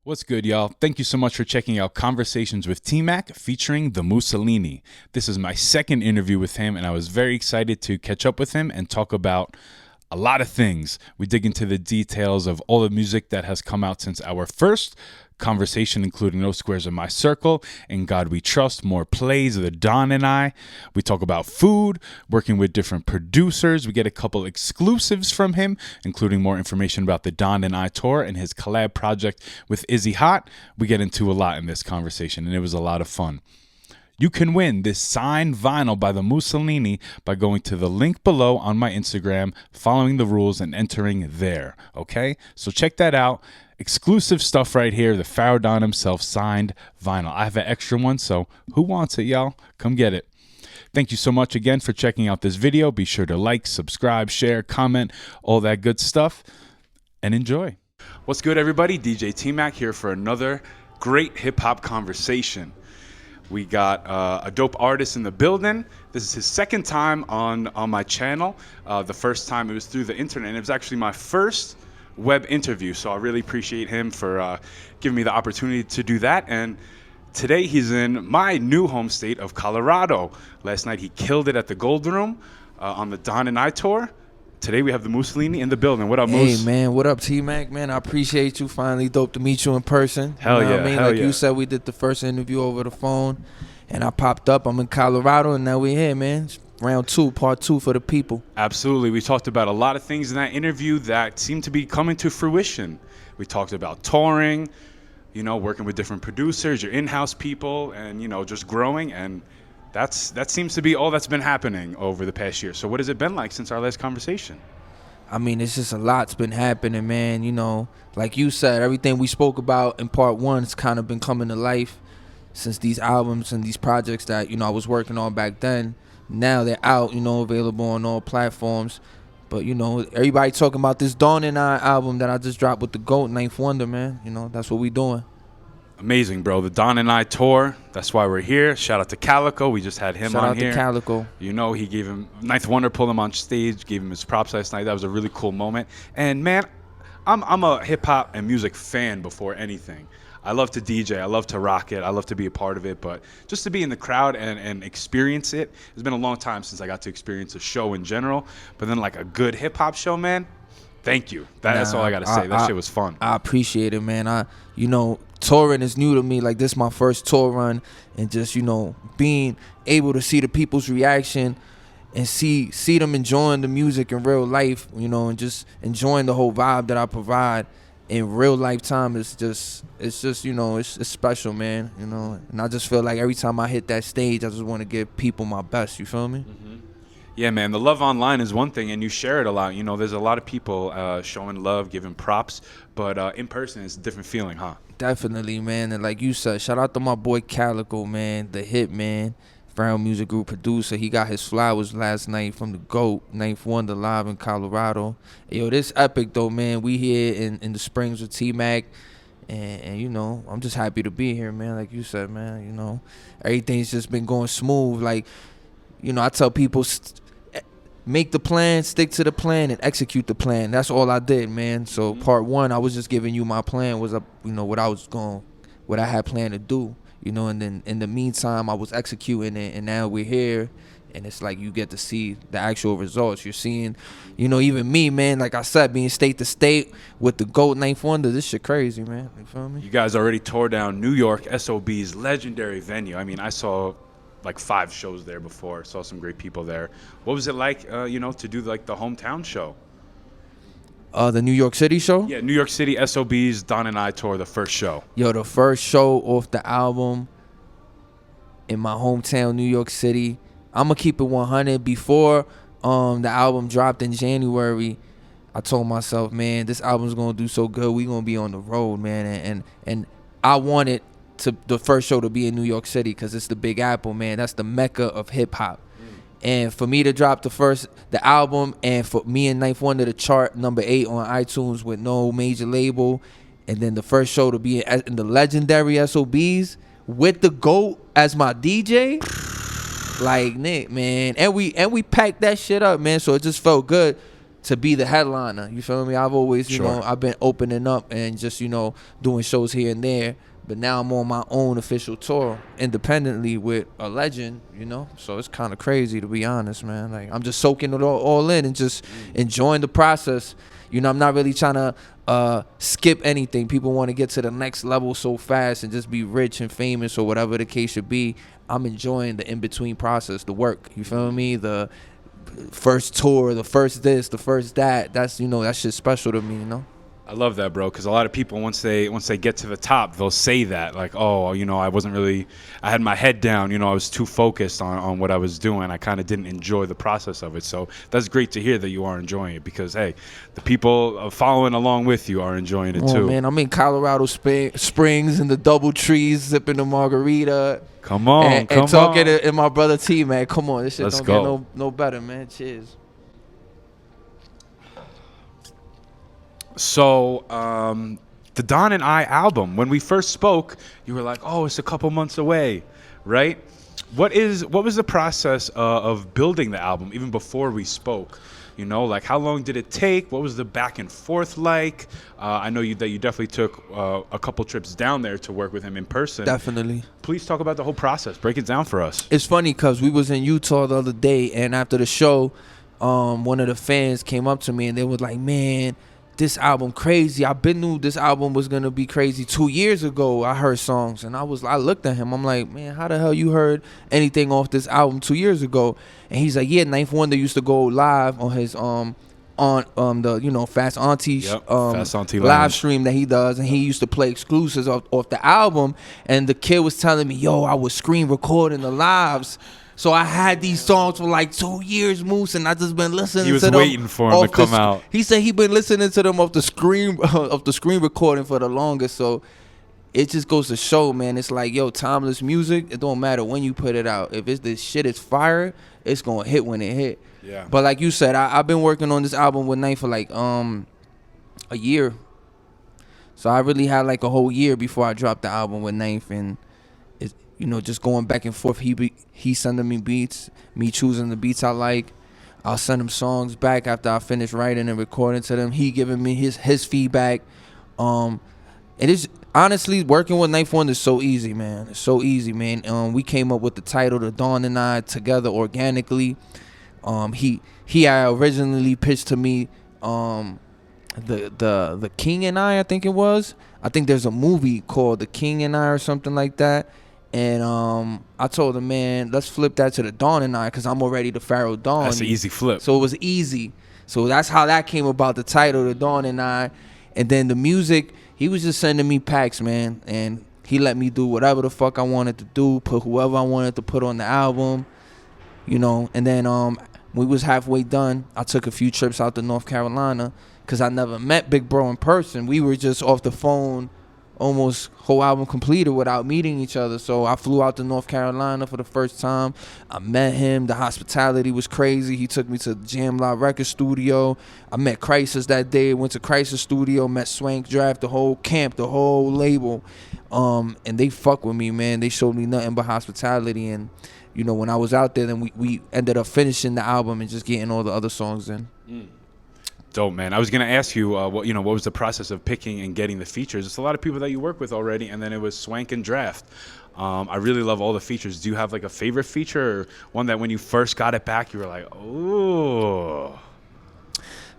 What's good, y'all? Thank you so much for checking out Conversations with TMac featuring the Musalini. This is my second interview with him, and I was very excited to catch up with him and talk about a lot of things. We dig into the details of all the music that has come out since our first conversation, including No Squares in My Circle, In God We Trust, more plays of the Don and I. We talk about food, working with different producers. We get a couple exclusives from him, including more information about the Don and I tour and his collab project with Izzy Hott. We get into a lot in this conversation, and it was a lot of fun. You can win this signed vinyl by the Musalini by going to the link below on my Instagram, following the rules, and entering there, okay? So check that out. Exclusive stuff right here, the Frado himself signed vinyl. I have an extra one, so who wants it, y'all? Come get it. Thank you so much again for checking out this video. Be sure to like, subscribe, share, comment, all that good stuff, and enjoy. What's good, everybody? DJ TMac here for another great hip-hop conversation. We got a dope artist in the building. This is his second time on my channel. The first time it was through the internet, and it was actually my first web interview, so I really appreciate him for giving me the opportunity to do that. And today he's in my new home state of Colorado. Last night he killed it at the Gold Room on the Don and I tour. Today we have the Musalini in the building. What up, Moose? Hey, man. What up, T-Mac, man? I appreciate you. Finally dope to meet you in person. Hell you know yeah, what I mean? hell Like yeah. you said, we did the first interview over the phone, and I popped up. I'm in Colorado, and now we're here, man. It's round two, part two for the people. Absolutely. We talked about a lot of things in that interview that seem to be coming to fruition. We talked about touring, you know, working with different producers, your in-house people, and, you know, just growing. And that seems to be all that's been happening over the past year. So what has it been like since our last conversation? I mean, it's just a lot's been happening, man. You know, like you said, everything we spoke about in part one has kind of been coming to life since these albums and these projects that, you know, I was working on back then. Now they're out, you know, available on all platforms. But, you know, everybody talking about this Dawn and I album that I just dropped with the GOAT, Ninth Wonder, man. You know, that's what we doing. Amazing, bro. The Don and I tour. That's why we're here. Shout out to Calico. We just had him Shout on out here. to Calico. You know, he gave him Ninth Wonder, pulled him on stage, gave him his props last night. That was a really cool moment. And man, I'm a hip hop and music fan before anything. I love to DJ. I love to rock it. I love to be a part of it. But just to be in the crowd and experience it, it's been a long time since I got to experience a show in general. But then like a good hip hop show, man. Thank you. That's all I got to say. That shit was fun. I appreciate it, man. You know, touring is new to me. Like, this is my first tour run. And just, you know, being able to see the people's reaction and see them enjoying the music in real life, you know, and just enjoying the whole vibe that I provide in real lifetime is just, you know, it's special, man, you know. And I just feel like every time I hit that stage, I just want to give people my best, you feel me? Mm-hmm. Yeah, man, the love online is one thing, and you share it a lot. You know, there's a lot of people showing love, giving props, but in person, it's a different feeling, huh? Definitely, man. And like you said, shout out to my boy Calico, man, the hit man, Frado Music Group producer. He got his flowers last night from the GOAT, Ninth Wonder, live in Colorado. Yo, this epic, though, man. We here in the Springs with T-Mac. And, you know, I'm just happy to be here, man. Like you said, man, you know, everything's just been going smooth. Like, you know, I tell people, make the plan, stick to the plan, and execute the plan. That's all I did, man. So part one, I was just giving you my plan, was you know, what I had planned to do, you know, and then in the meantime, I was executing it, and now we're here, and it's like you get to see the actual results. You're seeing, you know, even me, man, like I said, being state to state with the GOAT Ninth Wonder, this shit crazy, man. You feel me? You guys already tore down New York SOB's legendary venue. I mean, I saw like 5 shows there before. Saw some great people there. What was it like, you know, to do like the hometown show? The New York City show? Yeah, New York City SOB's Don and I tour, the first show. Yo, the first show off the album in my hometown, New York City. I'm going to keep it 100. Before the album dropped in January, I told myself, man, this album's going to do so good. We going to be on the road, man. And I wanted the first show to be in New York City because it's the Big Apple, man. That's the mecca of hip-hop. And for me to drop the album, and for me and Ninth Wonder to chart number 8 on iTunes with no major label, and then the first show to be in the legendary SOBs with the GOAT as my DJ, like, Nick, man. And we packed that shit up, man. So it just felt good to be the headliner. You feel me? I've always, you know, I've been opening up and just, you know, doing shows here and there. But now I'm on my own official tour independently with a legend, you know? So it's kind of crazy, to be honest, man. Like, I'm just soaking it all in and just enjoying the process. You know, I'm not really trying to skip anything. People want to get to the next level so fast and just be rich and famous or whatever the case should be. I'm enjoying the in-between process, the work. You feel me? The first tour, the first this, the first that. That's, you know, that shit's special to me, you know? I love that, bro, because a lot of people, once they get to the top, they'll say that, like, oh, you know, I had my head down, you know, I was too focused on what I was doing. I kind of didn't enjoy the process of it. So that's great to hear that you are enjoying it, because, hey, the people following along with you are enjoying it too. Man, I'm in Colorado Springs in the double trees, sipping a margarita. Come on, and talking to my brother TMac. Come on, this shit Let's don't get no better, man. Cheers. So, the Don and I album, when we first spoke, you were like, oh, it's a couple months away, right? What was the process of building the album even before we spoke? You know, like, how long did it take? What was the back and forth like? I know that you definitely took a couple trips down there to work with him in person. Definitely. Please talk about the whole process. Break it down for us. It's funny because we was in Utah the other day, and after the show, one of the fans came up to me and they was like, man, this album crazy. I been knew this album was gonna be crazy 2 years ago. I heard songs and I looked at him. I'm like, man, how the hell you heard anything off this album 2 years ago? And he's like, yeah, Ninth Wonder used to go live on his on the, you know, Fast Auntie Fast Auntie live stream that he does, and he used to play exclusives off the album. And the kid was telling me, yo, I was screen recording the lives. So I had these songs for like 2 years, Moose, and I just been listening to them. He was waiting for them to come out. He said he been listening to them off the screen recording for the longest. So it just goes to show, man. It's like, yo, timeless music. It don't matter when you put it out. If this shit is fire, it's gonna hit when it hit. Yeah. But like you said, I've been working on this album with Ninth for like a year. So I really had like a whole year before I dropped the album with Ninth, and you know, just going back and forth. He sending me beats, me choosing the beats I like. I'll send him songs back after I finish writing and recording to them. He giving me his feedback. And it's honestly, working with Ninth Wonder is so easy, man. It's so easy, man. We came up with the title, The Dawn and I, together organically. He originally pitched to me the King and I think it was. I think there's a movie called The King and I or something like that. And I told him, man, let's flip that to The Dawn and I, because I'm already the Pharaoh Dawn. That's an easy flip. So it was easy. So that's how that came about, the title, The Dawn and I. And then the music, he was just sending me packs, man. And he let me do whatever the fuck I wanted to do, put whoever I wanted to put on the album, you know. And then we was halfway done. I took a few trips out to North Carolina because I never met Big Bro in person. We were just off the phone, almost whole album completed without meeting each other. So I flew out to North Carolina for the first time. I met him. The hospitality was crazy. He took me to the Jam Lot Record Studio. I met Khrysis that day. Went to Khrysis Studio. Met Swank Draft, the whole camp, the whole label. And they fuck with me, man. They showed me nothing but hospitality. And, you know, when I was out there, then we ended up finishing the album and just getting all the other songs in. Dope, man. I was going to ask you, what was the process of picking and getting the features? It's a lot of people that you work with already, and then it was Swank and Draft. I really love all the features. Do you have like a favorite feature, or one that when you first got it back, you were like, oh?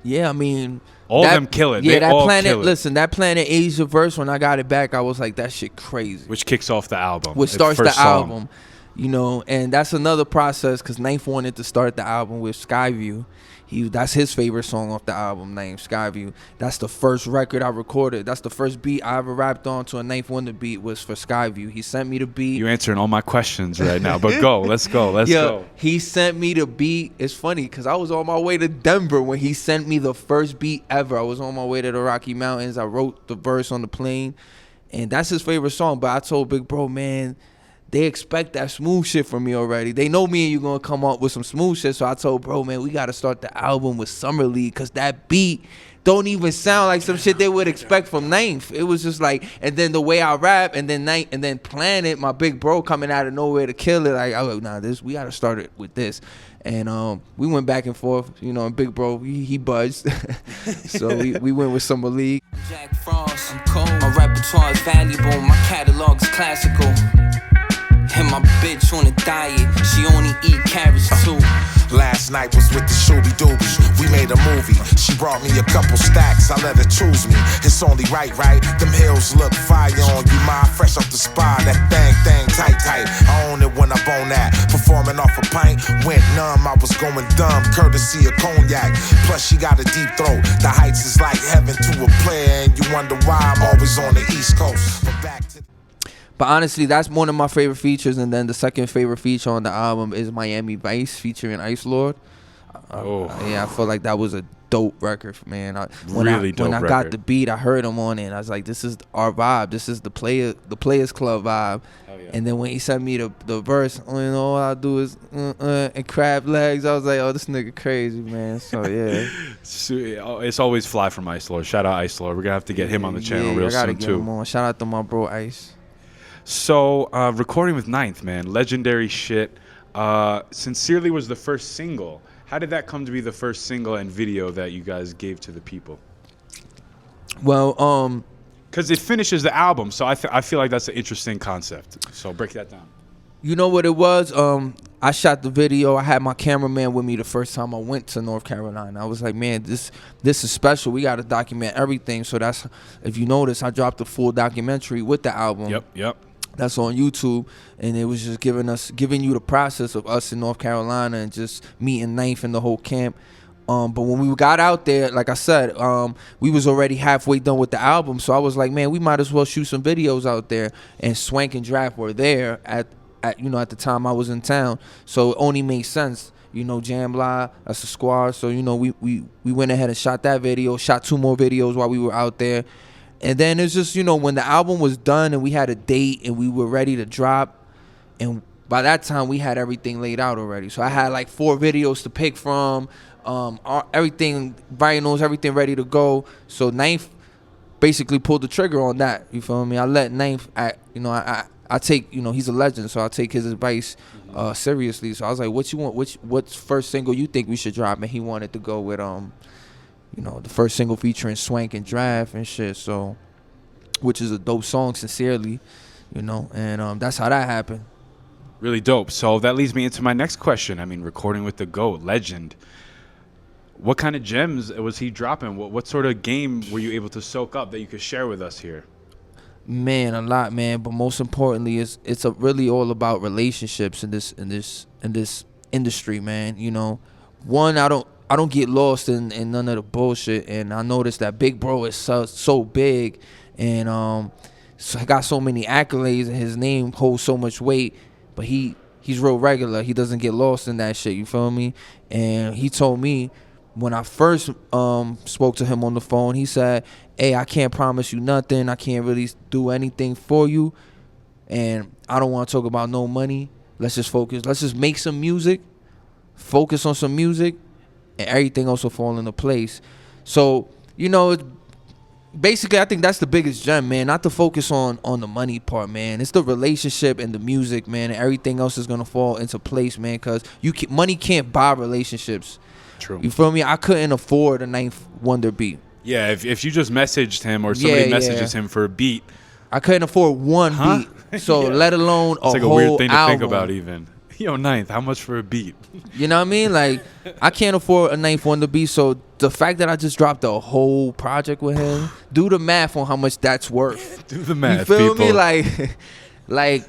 Yeah, I mean, all of them kill it. Yeah, they that all Planet. kill it. Listen, that Planet Asia verse, when I got it back, I was like, that shit crazy. Which kicks off the album. Which starts the first song. album. You know, and that's another process, because Ninth wanted to start the album with Skyview. That's his favorite song off the album, named Skyview. That's the first record I recorded. That's the first beat I ever rapped on to a Ninth Wonder beat, was for Skyview. He sent me the beat. You're answering all my questions right now, but go. Let's go. Let's go. He sent me the beat. It's funny, because I was on my way to Denver when he sent me the first beat ever. I was on my way to the Rocky Mountains. I wrote the verse on the plane, and that's his favorite song. But I told Big Bro, man, they expect that smooth shit from me already. They know me and you gonna come up with some smooth shit. So I told Bro, man, we gotta start the album with Summer League, because that beat don't even sound like some shit they would expect from Ninth. It was just like, and then the way I rap, and then Ninth, and then Planet, my Big Bro coming out of nowhere to kill it. Like, I was like, nah, we gotta start it with this. And we went back and forth, you know, and Big Bro, he buzzed. So we went with some Malik. Jack Frost, I'm cold. My repertoire is valuable, my catalog is classical. And my bitch on a diet, she only eat carrots too. Last night was with the Shooby Doobies. We made a movie. She brought me a couple stacks. I let her choose me. It's only right. Them hills look fire on you, ma. Fresh off the spa. That thing tight. I own it when I'm on that. Performing off a pint, went numb. I was going dumb, courtesy of cognac. Plus she got a deep throat. The heights is like heaven to a player, and you wonder why I'm always on the East Coast. But honestly, that's one of my favorite features. And then the second favorite feature on the album is Miami Vice featuring Ice Lord. Yeah, I feel like that was a dope record, man. When I got the beat, I heard him on it, and I was like, this is our vibe. This is the Players Club vibe. Yeah. And then when he sent me the verse, you know, all I do is and crab legs, I was like, oh, this nigga crazy, man. So yeah. It's always fly from Ice Lord. Shout out Ice Lord. We're gonna have to get him on the channel real soon too. Him on. Shout out to my bro Ice. So recording with Ninth, man, legendary shit. Sincerely was the first single. How did that come to be the first single and video that you guys gave to the people? Well, because it finishes the album, so I feel like that's an interesting concept. So break that down. You know what it was? I shot the video. I had my cameraman with me the first time I went to North Carolina. I was like, man, this is special. We got to document everything. So that's, if you notice, I dropped a full documentary with the album. Yep. That's on YouTube, and it was just giving you the process of us in North Carolina and just meeting Ninth and the whole camp. But when we got out there, like I said, we was already halfway done with the album, so I was like, man, we might as well shoot some videos out there. And Swank and Draft were there at the time I was in town, so it only made sense. You know, Jamla, that's a squad, so you know we went ahead and shot that video, shot 2 more videos while we were out there. And then it's just, you know, when the album was done and we had a date and we were ready to drop, and by that time we had everything laid out already. So I had like 4 videos to pick from, everything, vinyls, everything ready to go. So Ninth basically pulled the trigger on that. You feel me? I let Ninth, I take, you know, he's a legend, so I take his advice seriously. So I was like, what you want? What's first single you think we should drop? And he wanted to go with you know, the first single featuring Swank and Draft and shit, so, which is a dope song, Sincerely, you know, and that's how that happened. Really dope. So that leads me into my next question. I mean, recording with the GOAT, legend. What kind of gems was he dropping? What sort of game were you able to soak up that you could share with us here? Man, a lot, man. But most importantly, it's really all about relationships in this industry, man. You know, one, I don't get lost in none of the bullshit, and I noticed that Big Bro is so big, and so I got so many accolades, and his name holds so much weight, but he's real regular. He doesn't get lost in that shit, you feel me? And he told me when I first spoke to him on the phone, he said, hey, I can't promise you nothing. I can't really do anything for you, and I don't want to talk about no money. Let's just focus. Let's just make some music, focus on some music, and everything else will fall into place. So, you know, basically, I think that's the biggest gem, man. Not to focus on the money part, man. It's the relationship and the music, man. And everything else is gonna fall into place, man. Cause money can't buy relationships. True. You feel me? I couldn't afford a Ninth Wonder beat. Yeah, if you just messaged him or somebody messages him for a beat, I couldn't afford one beat. So let alone a whole album. It's like a weird thing to think about, even. Yo, Ninth, how much for a beat? You know what I mean? Like, I can't afford a Ninth Wonder beat, so the fact that I just dropped a whole project with him, do the math on how much that's worth. Do the math, you feel people. me?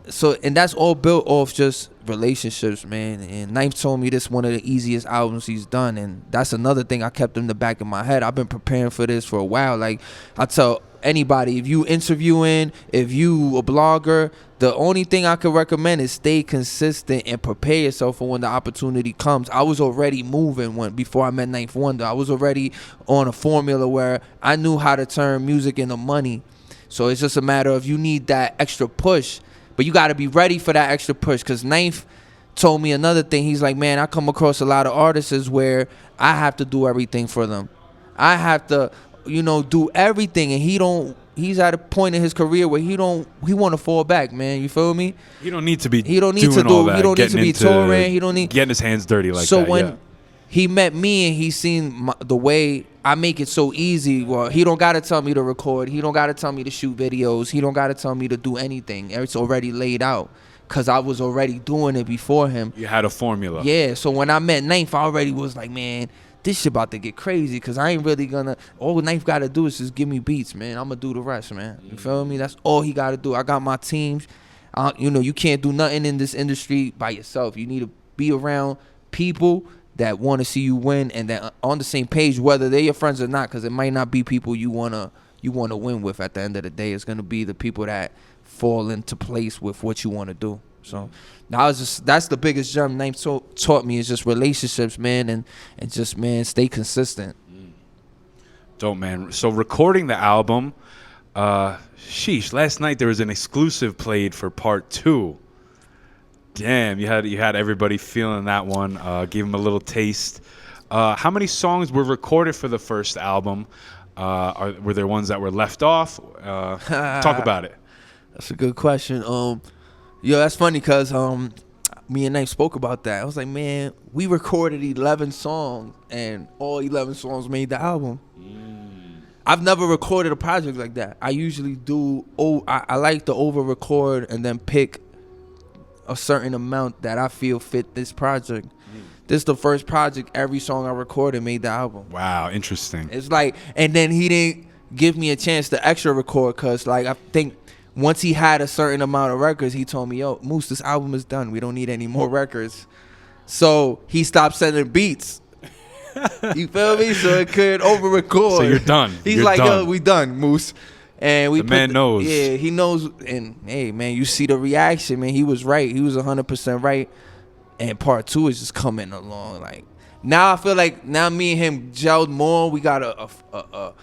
So, and that's all built off just relationships, man. And Ninth told me this one of the easiest albums he's done, and that's another thing I kept in the back of my head. I've been preparing for this for a while. Like, I tell anybody, if you interviewing, if you a blogger, the only thing I could recommend is stay consistent and prepare yourself for when the opportunity comes. I was already moving before I met Ninth Wonder. I was already on a formula where I knew how to turn music into money. So it's just a matter of you need that extra push, but you got to be ready for that extra push. Because Ninth told me another thing. He's like, man, I come across a lot of artists where I have to do everything for them. I have to, you know, do everything, and he don't he's at a point in his career where he want to fall back, man. You feel me? He don't need to be. He don't need doing to do. all that, He don't need to be touring. He don't need getting his hands dirty like so that. when he met me and he seen the way I make it so easy, well, he don't gotta tell me to record. He don't gotta tell me to shoot videos. He don't gotta tell me to do anything. It's already laid out. Cause I was already doing it before him. You had a formula. Yeah. So when I met Ninth, I already was like, man, this shit about to get crazy. Cause I ain't really gonna. All Ninth gotta do is just give me beats, man. I'm gonna do the rest, man. You feel me? That's all he gotta do. I got my teams. You know, you can't do nothing in this industry by yourself. You need to be around people that want to see you win and that on the same page, whether they're your friends or not. Cause it might not be people you wanna win with. At the end of the day, it's gonna be the people that fall into place with what you want to do. So that's the biggest gem Ninth taught me, is just relationships, man, and just, man, stay consistent. Dope, man. So recording the album, sheesh, last night there was an exclusive played for part 2. Damn, you had everybody feeling that one. Gave them a little taste. How many songs were recorded for the first album? Were there ones that were left off? Talk about it. That's a good question. Yo, that's funny because me and Ninth spoke about that. I was like, man, we recorded 11 songs and all 11 songs made the album. I've never recorded a project like that. I usually do. I like to over record and then pick a certain amount that I feel fit this project. This is the first project. Every song I recorded made the album. Wow, interesting. It's like, and then he didn't give me a chance to extra record because, like, I think once he had a certain amount of records, he told me, yo, Moose, this album is done. We don't need any more records. So he stopped sending beats. You feel me? So it could over record. So you're done. He's you're like, done. yo, we done, Moose. And we the man knows. Yeah, he knows. And hey, man, you see the reaction, man. He was right. He was 100% right. And part 2 is just coming along. Like, now I feel like now me and him gelled more. We got a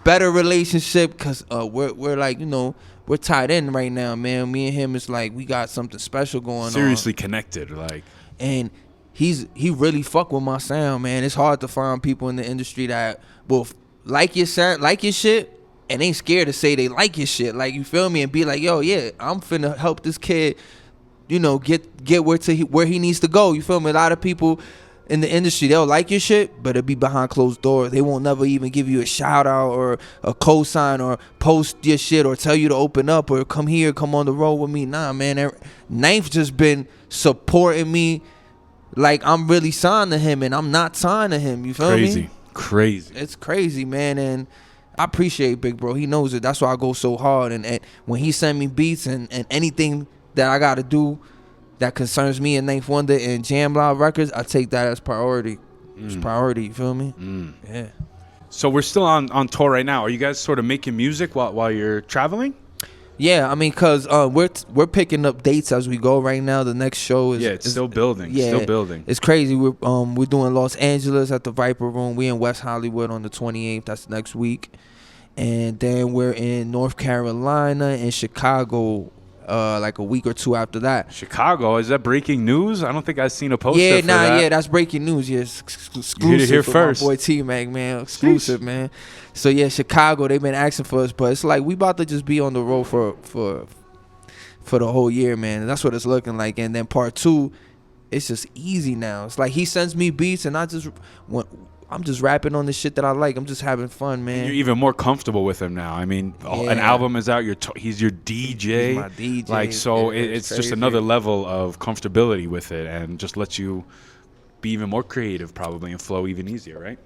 better relationship because we're like, you know, we're tied in right now, man. Me and him is like, we got something special going on. Seriously connected, like. And he really fuck with my sound, man. It's hard to find people in the industry that will like your sound, like your shit, and ain't scared to say they like your shit. Like, you feel me? And be like, yo, yeah, I'm finna help this kid, you know, get where he needs to go. You feel me? A lot of people in the industry, they'll like your shit, but it'll be behind closed doors. They won't never even give you a shout out or a cosign or post your shit or tell you to open up or come here, come on the road with me. Nah, man. Ninth just been supporting me like I'm really signed to him and I'm not signed to him. You feel me? Crazy. It's crazy, man. And I appreciate Big Bro. He knows it. That's why I go so hard. And when he send me beats and anything that I got to do that concerns me and Ninth Wonder and Jam Loud Records, I take that as priority. It's priority, you feel me? Yeah. So we're still on tour right now. Are you guys sort of making music while you're traveling? Yeah, I mean, cause we're picking up dates as we go right now. The next show is it's still building. Yeah, still building. It's crazy. We're doing Los Angeles at the Viper Room. We in West Hollywood on the 28th. That's next week, and then we're in North Carolina and Chicago. Like a week or 2 after that. Chicago, is that breaking news? I don't think I've seen a poster yeah, for that. Yeah, that's breaking news. Yeah, exclusive. You heard it here for first. My boy TMac, man, exclusive, man. So yeah, Chicago, they've been asking for us, but it's like we about to just be on the road for the whole year, man. And that's what it's looking like. And then part 2, it's just easy now. It's like he sends me beats, and I'm just rapping on the shit that I like. I'm just having fun, man. You're even more comfortable with him now. I mean, an album is out. He's your DJ. He's my DJ. Like, so yeah, it's crazy. just another level of comfortability with it, and just lets you be even more creative, probably, and flow even easier, right?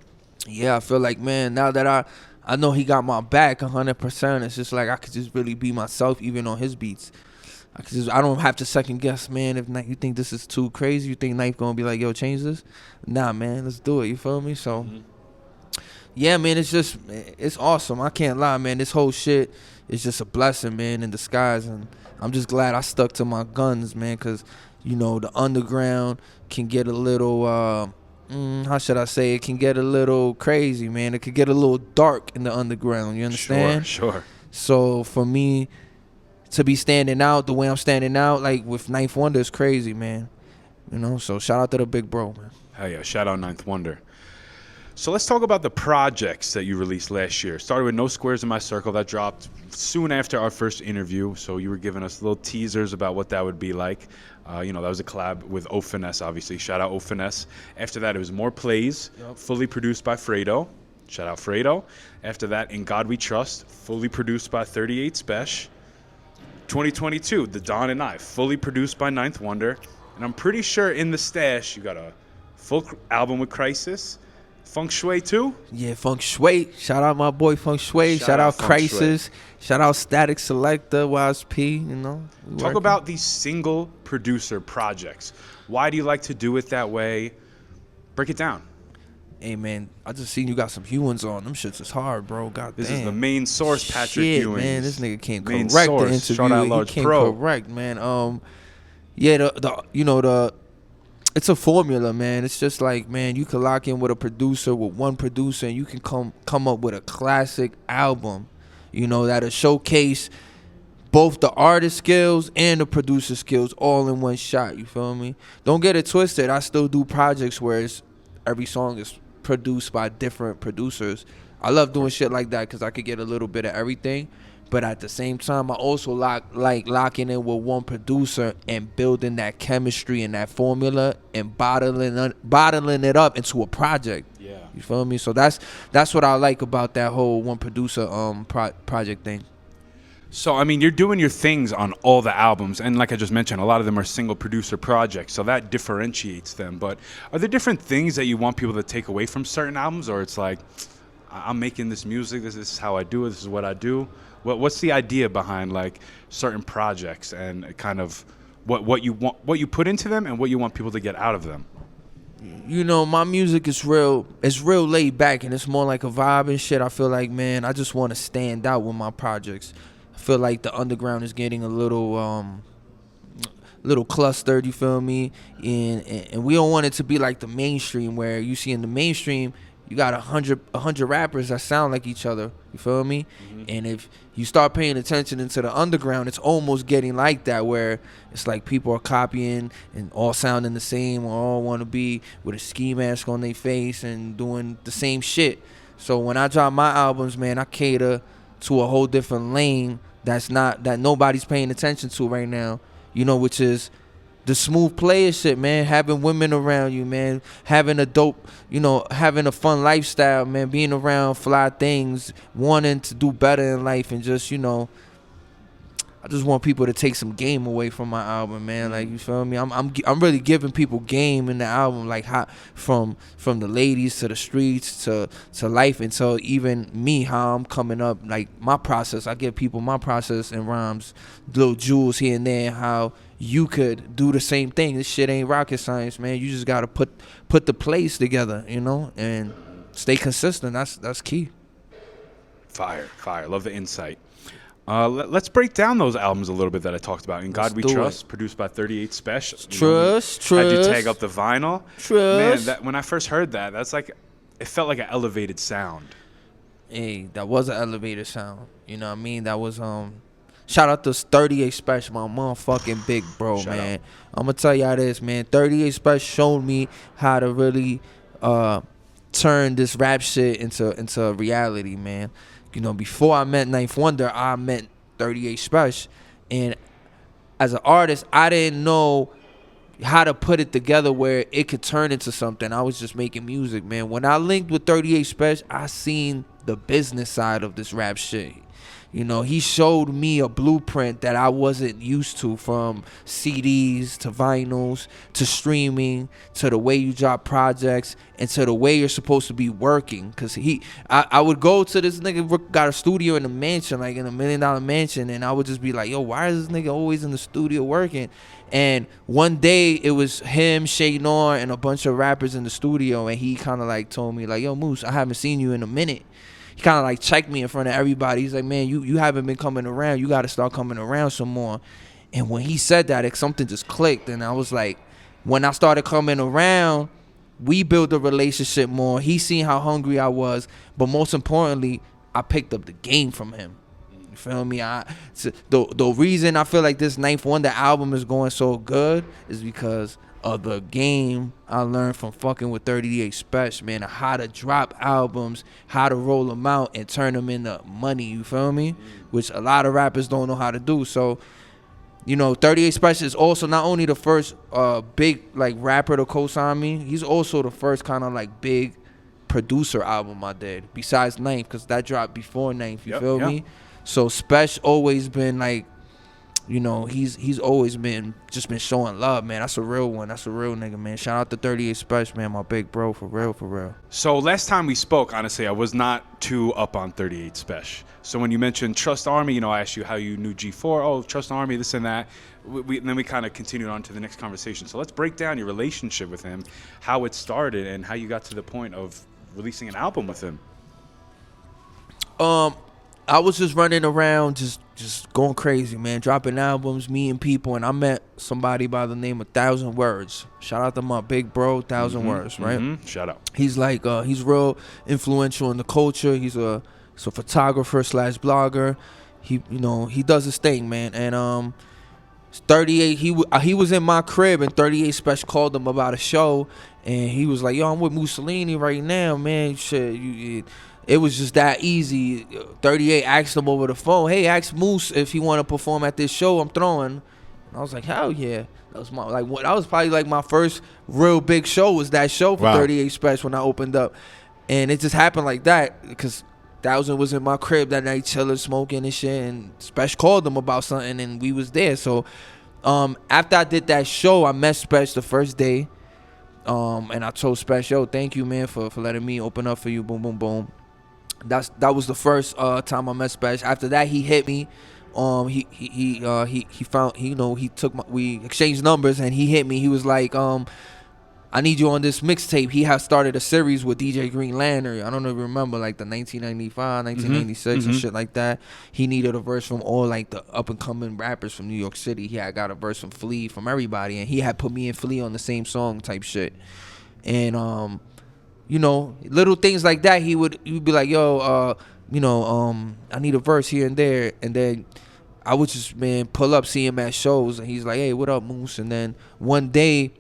Yeah, I feel like, man, now that I know he got my back 100%, it's just like I could just really be myself, even on his beats. I don't have to second guess, man. If you think this is too crazy, you think Knife gonna be like, yo, change this? Nah, man, let's do it. You feel me? So, yeah, man, it's awesome. I can't lie, man. This whole shit is just a blessing, man, in disguise. And I'm just glad I stuck to my guns, man, because, you know, the underground can get a little, how should I say? It can get a little crazy, man. It could get a little dark in the underground. You understand? Sure. So, for me to be standing out the way I'm standing out, like with Ninth Wonder, is crazy, man. You know, so shout out to the Big Bro, man. Hell yeah, shout out Ninth Wonder. So let's talk about the projects that you released last year. Started with No Squares in My Circle. That dropped soon after our first interview. So you were giving us little teasers about what that would be like. That was a collab with O Finess, obviously. Shout out O Finess. After that, it was More Plays, fully produced by Frado. Shout out Frado. After that, In God We Trust, fully produced by 38 Spesh. 2022, The Don and I, fully produced by Ninth Wonder. And I'm pretty sure in the stash, you got a full album with Khrysis. Feng Shui too? Yeah, Feng Shui. Shout out my boy Feng Shui. Shout out Khrysis. Shout out Statik Selektah, Wais P. Talk about these single producer projects. Why do you like to do it that way? Break it down. Hey man, I just seen you got some Hewins on. Them shits is hard, bro. God damn. This is the main source, Patrick Hewins. Man, this nigga came main correct source. the interview. Shout out he Large came Pro. correct, man. It's a formula, man. It's just like, man, you can lock in with one producer, and you can come up with a classic album, that'll showcase both the artist skills and the producer skills all in one shot. You feel me? Don't get it twisted. I still do projects where every song is produced by different producers. I love doing shit like that because I could get a little bit of everything. But at the same time, I also like locking in with one producer and building that chemistry and that formula and bottling it up into a project. Yeah, you feel me? So that's what I like about that whole one producer project thing. So I mean, you're doing your things on all the albums, and like I just mentioned, a lot of them are single producer projects, so that differentiates them. But are there different things that you want people to take away from certain albums, or it's like, I'm making this music, this is how I do it, this is what I do? What's the idea behind like certain projects and kind of what you put into them and what you want people to get out of them? My music is real laid back, and it's more like a vibe and shit. I feel like, man, I just want to stand out with my projects. I feel like the underground is getting a little clustered, you feel me? And we don't want it to be like the mainstream, where you see in the mainstream you got 100 rappers that sound like each other. You feel me? Mm-hmm. And if you start paying attention into the underground, it's almost getting like that, where it's like people are copying and all sounding the same, or all want to be with a ski mask on their face and doing the same shit. So when I drop my albums, man, I cater to a whole different lane that nobody's paying attention to right now, which is the smooth player shit, man. Having women around you, man. Having a dope, having a fun lifestyle, man. Being around fly things, wanting to do better in life, and just, I just want people to take some game away from my album, man. Like, you feel me? I'm really giving people game in the album, like how from the ladies to the streets to life, and so even me, how I'm coming up, like my process. I give people my process and rhymes, little jewels here and there, how you could do the same thing. This shit ain't rocket science, man. You just gotta put the plays together, and stay consistent. That's key. Fire. Love the insight. Let's break down those albums a little bit that I talked about. In God We Trust, produced by 38 Spesh. Trust. How'd you tag up the vinyl? Trust. Man, when I first heard that, it felt like an elevated sound. Hey, that was an elevated sound. You know what I mean? That was shout out to 38 Spesh, my motherfucking big bro, man. I'm gonna tell y'all this, man. 38 Spesh showed me how to really turn this rap shit into reality, man. Before I met Ninth Wonder, I met 38 Spesh, and as an artist, I didn't know how to put it together where it could turn into something. I was just making music, man. When I linked with 38 Spesh, I seen the business side of this rap shit. He showed me a blueprint that I wasn't used to, from CDs to vinyls to streaming to the way you drop projects and to the way you're supposed to be working. Because I would go to this nigga, got a studio in a mansion, like in $1 million mansion, and I would just be like, yo, why is this nigga always in the studio working? And one day it was him, Shay Nor, and a bunch of rappers in the studio, and he kind of like told me like, yo, Moose, I haven't seen you in a minute. He kind of like checked me in front of everybody. He's like, man, you haven't been coming around. You got to start coming around some more. And when he said that, something just clicked. And I was like, when I started coming around, we built a relationship more. He seen how hungry I was. But most importantly, I picked up the game from him. You feel me? The reason I feel like this Ninth Wonder album is going so good is because of the game I learned from fucking with 38 Spesh, man, how to drop albums, how to roll them out and turn them into money, you feel me? Which a lot of rappers don't know how to do. So, you know, 38 Spesh is also not only the first big like rapper to co-sign me, he's also the first kind of like big producer album I did, besides Ninth, because that dropped before Ninth, you feel me? So Spesh always been like, you know, he's always been showing love, man. That's a real one. That's a real nigga, man. Shout out to 38 Spesh, man, my big bro, for real, for real. So last time we spoke, honestly, I was not too up on 38 Spesh. So when you mentioned Trust Army, you know, I asked you how you knew G4. Oh, Trust Army, this and that. And then we kind of continued on to the next conversation. So let's break down your relationship with him, how it started, and how you got to the point of releasing an album with him. I was just running around, just going crazy, man, dropping albums, meeting people, and I met somebody by the name of 1,000 Words. Shout out to my big bro, 1,000 Words, right? Shout out. He's like, he's real influential in the culture. He's a photographer / blogger. He, you know, he does his thing, man. And 38, he was in my crib, and 38 Spesh called him about a show, and he was like, yo, I'm with Musalini right now, man. Shit, it was just that easy. 38 asked him over the phone, hey, ask Moose if he want to perform at this show I'm throwing. And I was like, hell yeah. That was that was probably like my first real big show, was that show for 38 Spesh when I opened up. And it just happened like that because 1,000 was in my crib that night chilling, smoking and shit, and Spesh called him about something and we was there. So after I did that show, I met Spesh the first day. And I told Spesh, yo, thank you, man, for letting me open up for you. Boom, boom, boom. That was the first time I met Spesh. After that, he hit me. He found, you know, we exchanged numbers and he hit me. He was like, I need you on this mixtape. He has started a series with DJ Green Lantern. I don't know if you remember, like the 1995, 1996 and shit like that. He needed a verse from all like the up and coming rappers from New York City. He had got a verse from Flea, from everybody, and he had put me and Flea on the same song type shit. And you know, little things like that. He'd be like, yo, you know, I need a verse here and there. And then I would just, man, pull up, see him at shows, and he's like, hey, what up, Moose? And then one day,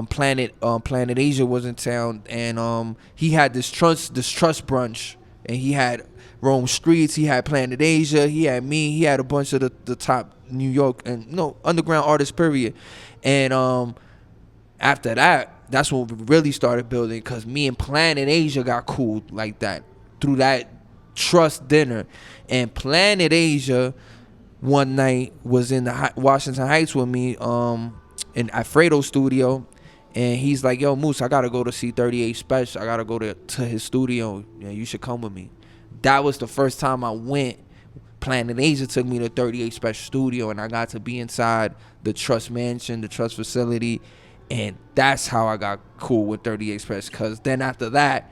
Planet Asia was in town, and he had this trust brunch, and he had Rome Streets, he had Planet Asia, he had me, he had a bunch of the top New York and underground artists, period. And after that, that's when we really started building, because me and Planet Asia got cool like that through that trust dinner. And Planet Asia one night was in the Washington Heights with me at Frado studio, and he's like, yo, Moose, I gotta go to see 38 Spesh. I gotta go to his studio. Yeah, you should come with me. That was the first time I went. Planet Asia took me to 38 Spesh studio, and I got to be inside the Trust Mansion, the Trust facility. And that's how I got cool with 38 Spesh, because then after that,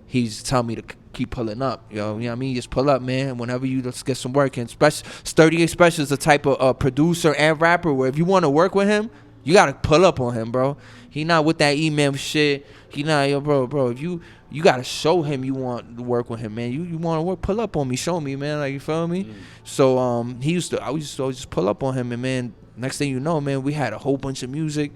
he's telling me to keep pulling up. You know what I mean? Just pull up, man. Whenever you let's get some work in. 38 Spesh is the type of producer and rapper where if you want to work with him, you got to pull up on him, bro. He not with that email shit. He not, yo, bro. If you got to show him you want to work with him, man. You want to work, pull up on me. Show me, man. Like, you feel me? So I used to always just pull up on him, and, man, next thing you know, man, we had a whole bunch of music.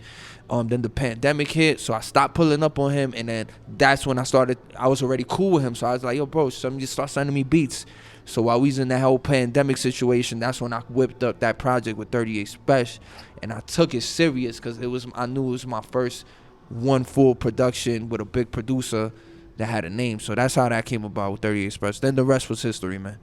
Then the pandemic hit, so I stopped pulling up on him, and then that's when I was already cool with him, so I was like, yo, bro, somebody just start sending me beats. So while we was in that whole pandemic situation, that's when I whipped up that project with 38 Spesh, and I took it serious, because I knew it was my first one full production with a big producer that had a name. So that's how that came about with 38 Spesh. Then the rest was history, man.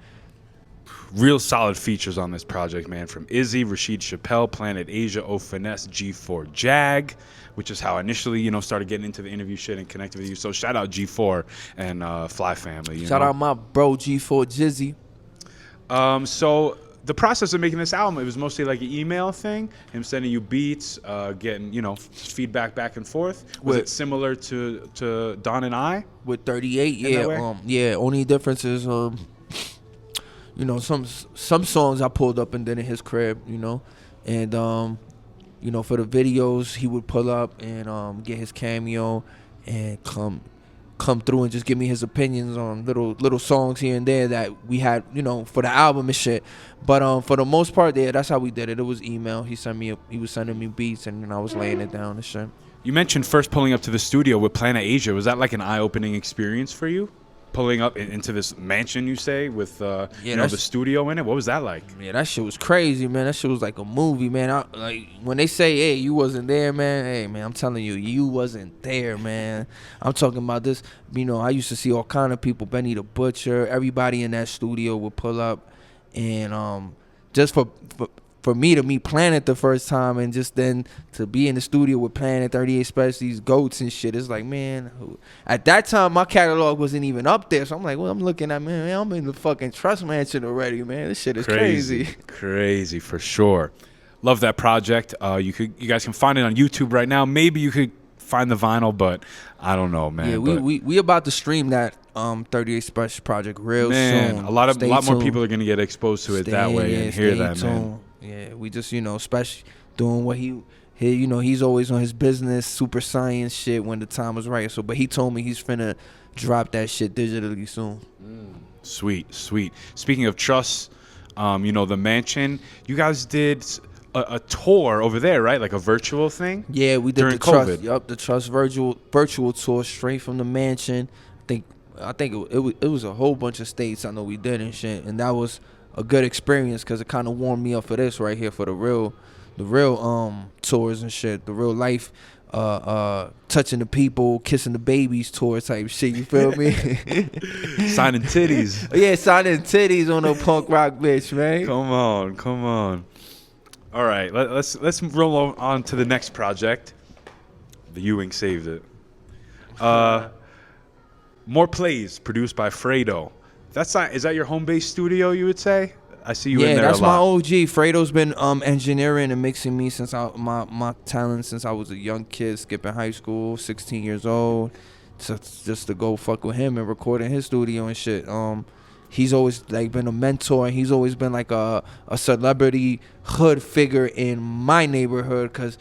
Real solid features on this project, man. From Izzy, Rashid Chappelle, Planet Asia, O Finess, G4 Jag, which is how I initially, started getting into the interview shit and connected with you. So shout out G4 and Fly Family. Shout out my bro G4 Jizzy. So the process of making this album, it was mostly like an email thing, him sending you beats, getting, feedback back and forth. Was it similar to Don and I? With 38, yeah. Only difference is some songs I pulled up and did in his crib, and for the videos he would pull up and get his cameo and come come through and just give me his opinions on little songs here and there that we had, you know, for the album and shit. But for the most part, yeah, that's how we did it. It was email. He was sending me beats, and then I was laying it down and shit. You mentioned first pulling up to the studio with Planet Asia. Was that like an eye-opening experience for you? Pulling up into this mansion, you say, with the studio in it? What was that like? Yeah, that shit was crazy, man. That shit was like a movie, man. Like when they say, hey, you wasn't there, man. Hey, man, I'm telling you, you wasn't there, man. I'm talking about this. You know, I used to see all kind of people, Benny the Butcher, everybody in that studio would pull up. And just for me to meet Planet the first time, and just then to be in the studio with Planet, 38 Spesh, these goats and shit, it's like, man, at that time my catalog wasn't even up there, so I'm like, well, I'm looking at, man, I'm in the fucking Trust Mansion already, man. This shit is crazy. Crazy for sure. Love that project. You guys can find it on YouTube right now. Maybe you could find the vinyl, but I don't know, man. Yeah, we about to stream that 38 Spesh project real soon. A lot more people are gonna get exposed to it that way and hear that, man. Yeah, we just, you know, Spesh doing what he you know, he's always on his business, super science shit when the time was right. So, but he told me he's finna drop that shit digitally soon. Sweet. Speaking of Trust, you know, the mansion, you guys did a tour over there, right? Like a virtual thing? Yeah, we did during the Trust. COVID. Yup, the Trust virtual tour straight from the mansion. I think it was a whole bunch of states I know we did and shit, and that was a good experience because it kind of warmed me up for this right here, for the real tours and shit, the real life touching the people, kissing the babies tour type shit, you feel me? Signing titties. Yeah, signing titties on a punk rock bitch, man. Come on. All right, let's roll on to the next project. The Ewing saved it. More Plays, produced by Frado. Is that your home base studio, you would say? I see you in there a lot. Yeah, that's my OG. Fredo's been engineering and mixing me since my talent since I was a young kid, skipping high school, 16 years old, just to go fuck with him and record in his studio and shit. He's always like been a mentor, and he's always been like a celebrity hood figure in my neighborhood, because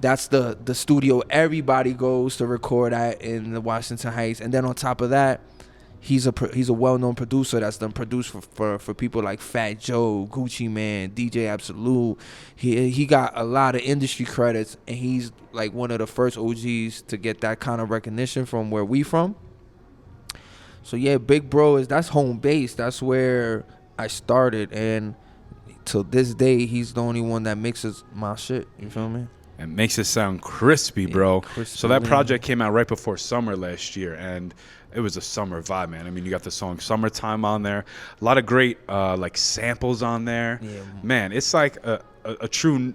that's the studio everybody goes to record at in the Washington Heights. And then on top of that, he's a well-known producer that's done produced for people like Fat Joe, Gucci Man, DJ Absolute. He got a lot of industry credits, and he's like one of the first OGs to get that kind of recognition from where we from. So yeah, Big Bro that's home base. That's where I started, and till this day, he's the only one that mixes my shit. You feel me? It makes it sound crispy, bro. Crispy, so that project came out right before summer last year, and it was a summer vibe, man. I mean, you got the song "Summertime" on there, a lot of great like samples on there. Yeah, man, it's like a true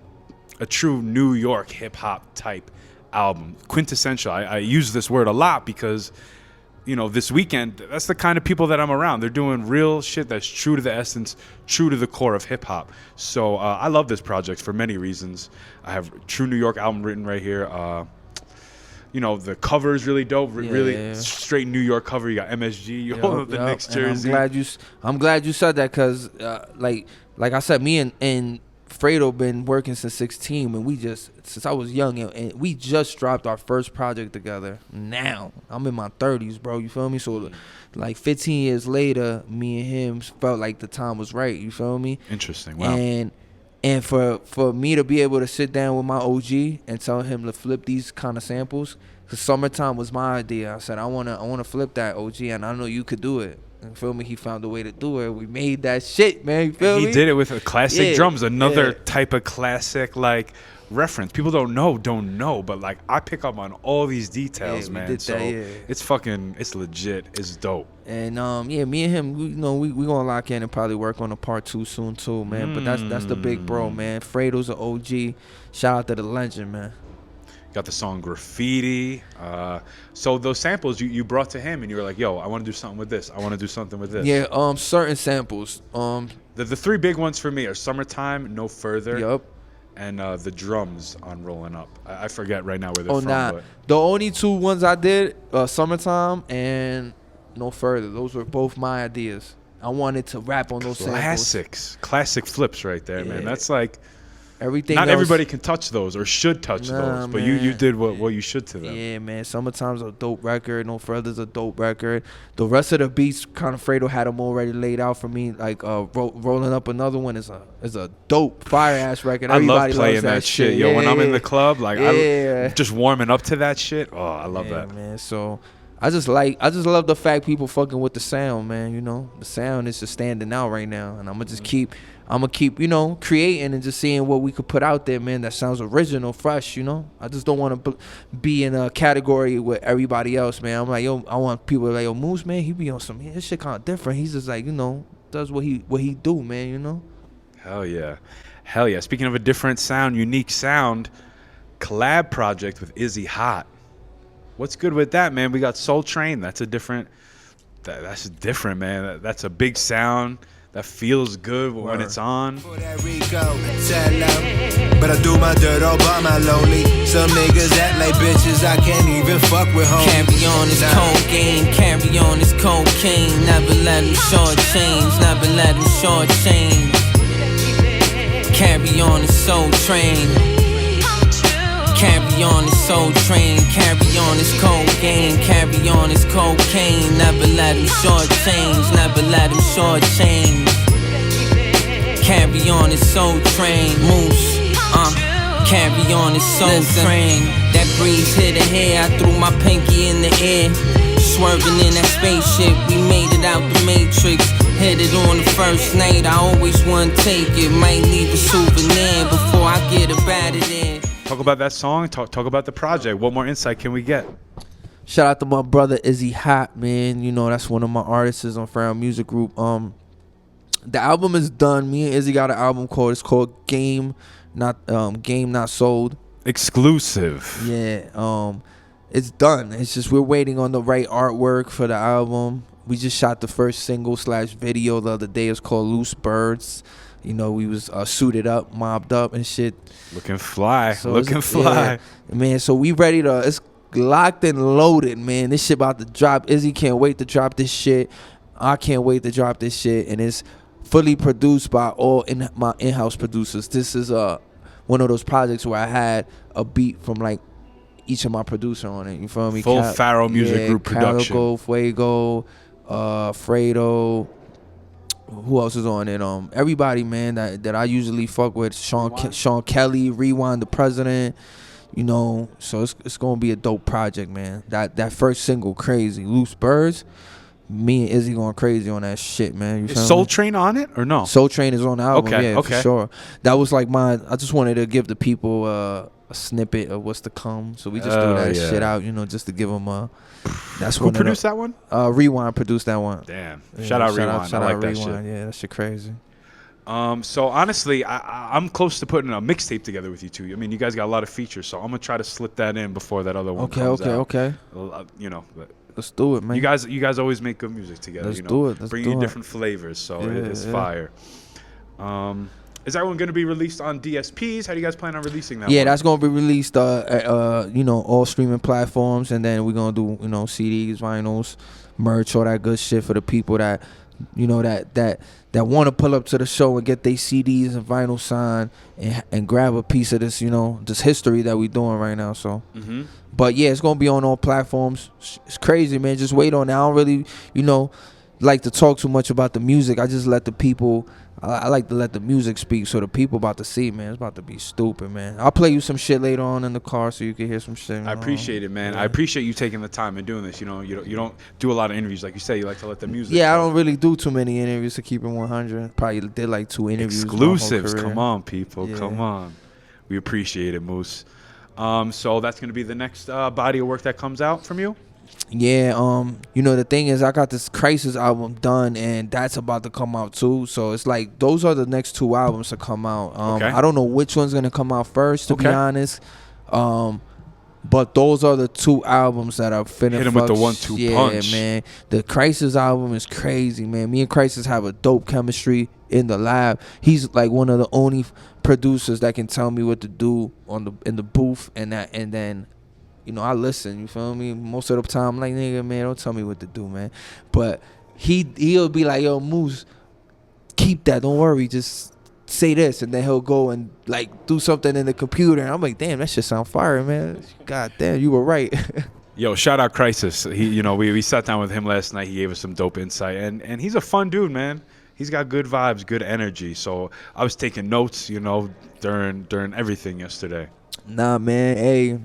New York hip hop type album, quintessential. I use this word a lot because, you know, this weekend, that's the kind of people that I'm around. They're doing real shit that's true to the essence, true to the core of hip hop. So I love this project for many reasons. I have True New York album written right here. You know, the cover is really dope. Really straight New York cover. You got MSG. You hold the Knicks jersey. I'm glad you said that, because like I said, me and Frado been working since 16, and since I was young, and we just dropped our first project together. Now I'm in my 30s, bro. You feel me? So like 15 years later, me and him felt like the time was right. You feel me? Interesting. Wow. And for me to be able to sit down with my OG and tell him to flip these kind of samples, because Summertime was my idea. I said I wanna flip that, OG, and I know you could do it. You feel me? He found a way to do it. We made that shit, man. You feel me? He did it with a classic drums, another type of classic like reference. People don't know, but like I pick up on all these details, man. So it's legit. It's dope. And me and him, we gonna lock in and probably work on a part 2 soon too, man. But that's the Big Bro, man. Fredo's an OG. Shout out to the legend, man. Got the song Graffiti. So those samples you brought to him, and you were like, yo, I want to do something with this. I want to do something with this. Yeah, certain samples. The 3 big ones for me are Summertime, No Further. Yup. And the drums on Rolling Up. I forget right now where they're from. But the only 2 ones I did, Summertime and No Further. Those were both my ideas. I wanted to rap on those samples. Classic flips right there, man. That's like Everything Not else, everybody can touch those or should touch those, but you man. did what you should to them. Yeah, man. Summertime's a dope record. No Further's a dope record. The rest of the beats, kind of Frado had them already laid out for me. Like Rolling Up Another One is a dope fire ass record. Everybody I love playing loves that shit, yo. Yeah, When I'm in the club, like yeah. I'm just warming up to that shit. Oh, I love that. Man. So I just love the fact people fucking with the sound, man. You know, the sound is just standing out right now, and I'm gonna just keep, you know, creating and just seeing what we could put out there, man. That sounds original, fresh. You know, I just don't want to be in a category with everybody else, man. I'm like, yo, I want people to like, yo, Moose, man, he be on some his shit kind of different. He's just like, you know, does what he do, man. You know. Hell yeah. Speaking of a different sound, unique sound, collab project with Izzy Hott. What's good with that, man? We got Soul Train. That's different, man. That's a big sound that feels good when it's on. But I do my dirt all by my lonely. Some niggas act like bitches, I can't even fuck with homies. Carry on this cocaine, carry on this cocaine. Never let them short change, never let them short change. Carry on this soul train. Carry on this soul train, carry on this cocaine, carry on this cocaine. Never let him short change, never let him short change. Carry on this soul train, Moose, carry on this soul train. That breeze hit the hair, I threw my pinky in the air. Swerving in that spaceship, we made it out the Matrix. Hit it on the first night, I always want to take it. Might leave a souvenir before I get up out of there. Talk about that song. Talk about the project. What more insight can we get? Shout out to my brother Izzy Hott, man. You know, that's one of my artists on Frado Music Group. The album is done. Me and Izzy got an album called Game Not Sold. Exclusive. Yeah. It's done. It's just we're waiting on the right artwork for the album. We just shot the first single / video the other day. It's called Loose Birds. You know, we was suited up, mobbed up and shit. Looking fly. So fly. Yeah, man, so we ready to, it's locked and loaded, man. This shit about to drop. Izzy can't wait to drop this shit. I can't wait to drop this shit. And it's fully produced by all my in-house producers. This is one of those projects where I had a beat from like each of my producer on it. You feel me? Full Frado Music Group production. Calico, Fuego, Frado. Who else is on it? Everybody, man, that I usually fuck with. Sean Kelly, Rewind the President. You know, so it's gonna be a dope project, man. That first single, Crazy, Loose Birds. Me and Izzy going crazy on that shit, man. You Is Soul Train on it or no? Soul Train is on the album, Okay, yeah, okay. for sure. That was like I just wanted to give the people a snippet of what's to come. So we just threw that shit out, you know, just to give them that's Who produced that one? Rewind produced that one. Damn. Yeah, Shout out Rewind. Shout I like out that Rewind. shit. Yeah, that shit crazy. So honestly, I'm close to putting a mixtape together with you two. I mean, you guys got a lot of features, so I'm gonna try to slip that in before that other one comes out. Okay. You know, Let's do it, man. you guys always make good music together. Let's you know, do it. Let's bring do you it. different flavors, so it's yeah. fire. Is that one gonna be released on DSPs? How do you guys plan on releasing that? Yeah, one? that's gonna be released you know, all streaming platforms, and then we're gonna do, you know, CDs, vinyls, merch, all that good shit for the people that, you know, that want to pull up to the show and get their CDs and vinyl signed and grab a piece of this, you know, this history that we doing right now. So but yeah, it's gonna be on all platforms. It's crazy, man. Just wait on it. I don't really, you know, like to talk too much about the music. I just let the people, I like to let the music speak, so the people about to see, man. It's about to be stupid, man. I'll play you some shit later on in the car so you can hear some shit. I appreciate it, man. Yeah. I appreciate you taking the time and doing this. You know, you don't do a lot of interviews, like you say. You like to let the music. Yeah, I talk. don't really do too many interviews, to keep it 100. Probably did like 2 interviews. my whole Exclusives. career. Come on, people. Yeah. Come on. We appreciate it, Moose. So that's gonna be the next body of work that comes out from you. Yeah, you know, the thing is, I got this Khrysis album done, and that's about to come out too. So it's like those are the next 2 albums to come out. Okay. I don't know which one's gonna come out first, to be Okay. honest. But those are the 2 albums that are finna Hit 'em with the 1-2 punch. Yeah, man. The Khrysis album is crazy, man. Me and Khrysis have a dope chemistry in the lab. He's like one of the only producers that can tell me what to do in the booth, and then, you know, I listen. You feel me? Most of the time, I'm like, nigga, man, don't tell me what to do, man. But he'll be like, yo, Moose, keep that. Don't worry. Just say this, and then he'll go and like do something in the computer, and I'm like, damn, that shit sound fire, man. God damn, you were right. Yo, shout out Khrysis. He, you know, we sat down with him last night. He gave us some dope insight, and he's a fun dude, man. He's got good vibes, good energy. So I was taking notes, you know, during everything yesterday. Nah, man. Hey,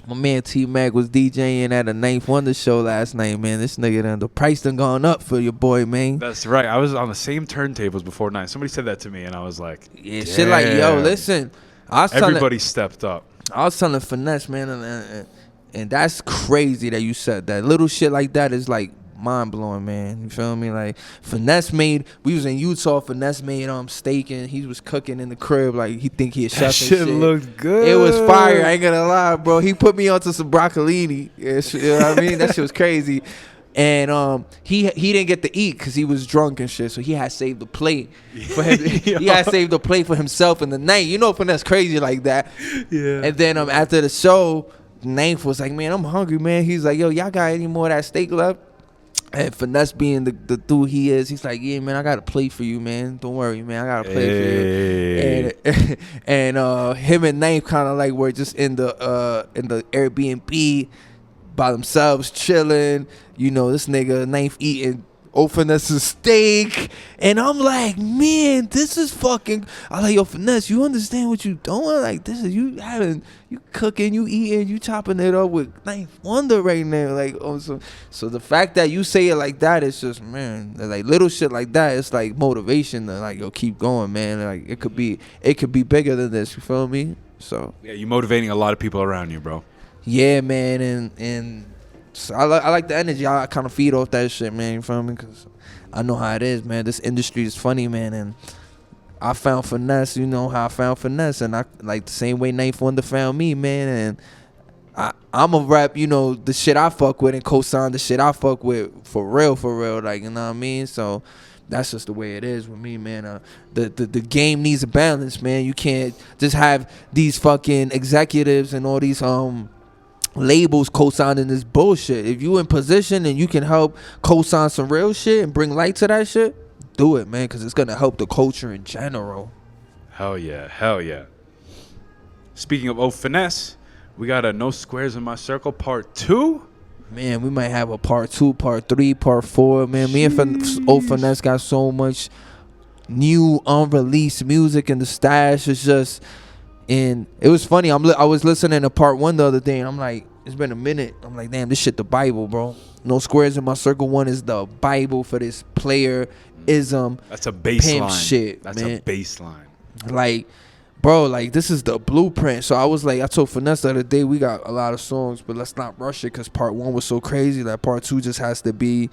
my man TMac was DJing at a Ninth Wonder show last night, man. This nigga the price done gone up for your boy, man. That's right. I was on the same turntables before 9. Somebody said that to me, and I was like, Yeah, damn. shit like, yo, listen. Everybody stepped up. I was telling Finesse, man, and that's crazy that you said that. Little shit like that is like mind blowing, man. You feel me? Like Finesse we was in Utah. Finesse made steak, and he was cooking in the crib like he think he a chef. That and shit looked good. It was fire. I ain't gonna lie, bro. He put me onto some broccolini. You know what I mean? That shit was crazy. And he didn't get to eat because he was drunk and shit. So he had saved the plate for him. He had saved the plate for himself in the night. You know, Finesse crazy like that. Yeah. And then after the show, Ninth was like, man, I'm hungry, man. He's like, yo, y'all got any more of that steak left? And Finesse being the dude he is, he's like, yeah, man, I got a plate for you, man. Don't worry, man, I got a plate for you. And him and Ninth kind of like were just in the Airbnb by themselves, chilling. You know, this nigga Ninth eating O Finesse's steak, and I'm like, man, this is fucking. I like, yo, Finesse, you understand what you doing? Like, this is you cooking, you eating, you chopping it up with Ninth Wonder right now. Like, so the fact that you say it like that, it's just, man, like little shit like that. It's like motivation to like, yo, keep going, man. Like it could be bigger than this. You feel me? So yeah, you're motivating a lot of people around you, bro. Yeah, man, and so I like the energy. I kind of feed off that shit, man. You feel me? Because I know how it is, man. This industry is funny, man. And I found Finesse. You know how I found Finesse. And I like the same way Ninth Wonder found me, man. And I'm a rap, you know, the shit I fuck with and co-sign the shit I fuck with for real. Like, you know what I mean? So that's just the way it is with me, man. The game needs a balance, man. You can't just have these fucking executives and all these labels co-signing this bullshit. If you in position and you can help co-sign some real shit and bring light to that shit, do it, man, because it's gonna help the culture in general. Hell yeah. Speaking of O Finess, we got a No Squares in My Circle Part 2. Man, we might have a Part 2, Part 3, Part 4. Man, me and O Finess got so much new unreleased music in the stash. It's just. And it was funny. I was listening to Part 1 the other day, and I'm like, it's been a minute. I'm like, damn, this shit the Bible, bro. No Squares in My Circle 1 is the Bible for this player-ism. That's a baseline. Pimp shit, That's man. a baseline. Like, bro, like, this is the blueprint. So I was like, I told Finesse the other day, we got a lot of songs, but let's not rush it because Part 1 was so crazy that Part 2 just has to be...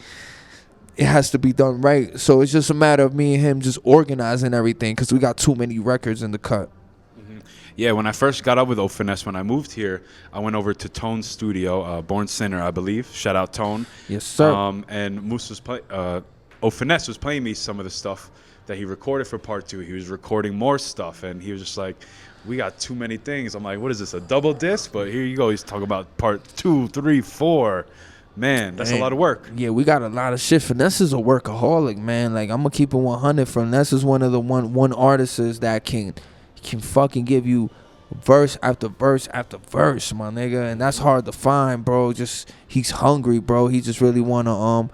It has to be done right. So it's just a matter of me and him just organizing everything because we got too many records in the cut. Yeah, when I first got up with O Finess, when I moved here, I went over to Tone's studio, Born Sinner, I believe. Shout out Tone. Yes, sir. And Moose was O Finess was playing me some of the stuff that he recorded for Part 2. He was recording more stuff, and he was just like, we got too many things. I'm like, what is this, a double disc? But here you go. He's talking about Part 2, 3, 4. Man, that's a lot of work. Yeah, we got a lot of shit. Finesse is a workaholic, man. Like, I'm going to keep it 100. Finesse is one of the one artists that can fucking give you verse after verse after verse, my nigga, and that's hard to find, bro. Just he's hungry, bro. He just really wanna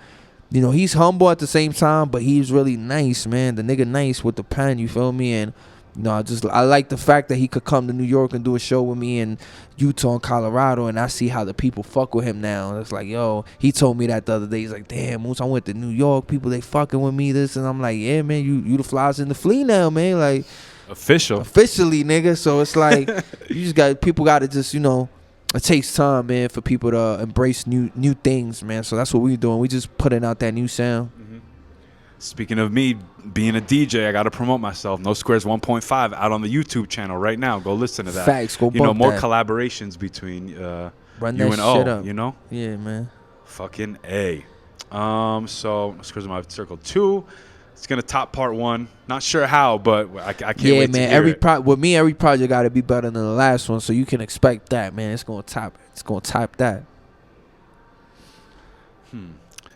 you know, he's humble at the same time, but he's really nice, man. The nigga nice with the pen, you feel me? And you know, I like the fact that he could come to New York and do a show with me in Utah and Colorado, and I see how the people fuck with him now. It's like, yo, he told me that the other day. He's like, damn, Moose, I went to New York, people they fucking with me, this, and I'm like, yeah, man, you the flies in the flea now, man. Like, officially, nigga. So it's like people got to just, you know, it takes time, man, for people to embrace new things, man. So that's what we doing. We just putting out that new sound. Mm-hmm. Speaking of me being a DJ, I got to promote myself. No Squares 1.5 out on the YouTube channel right now. Go listen to that. Facts. Go you know, more that. Collaborations between Run you that and shit O. up. You know. Yeah, man. Fucking A. So No Squares in My Circle 2. It's gonna top Part 1. Not sure how, but I can't wait to hear it. With me, every project got to be better than the last one, so you can expect that, man. It's gonna top that.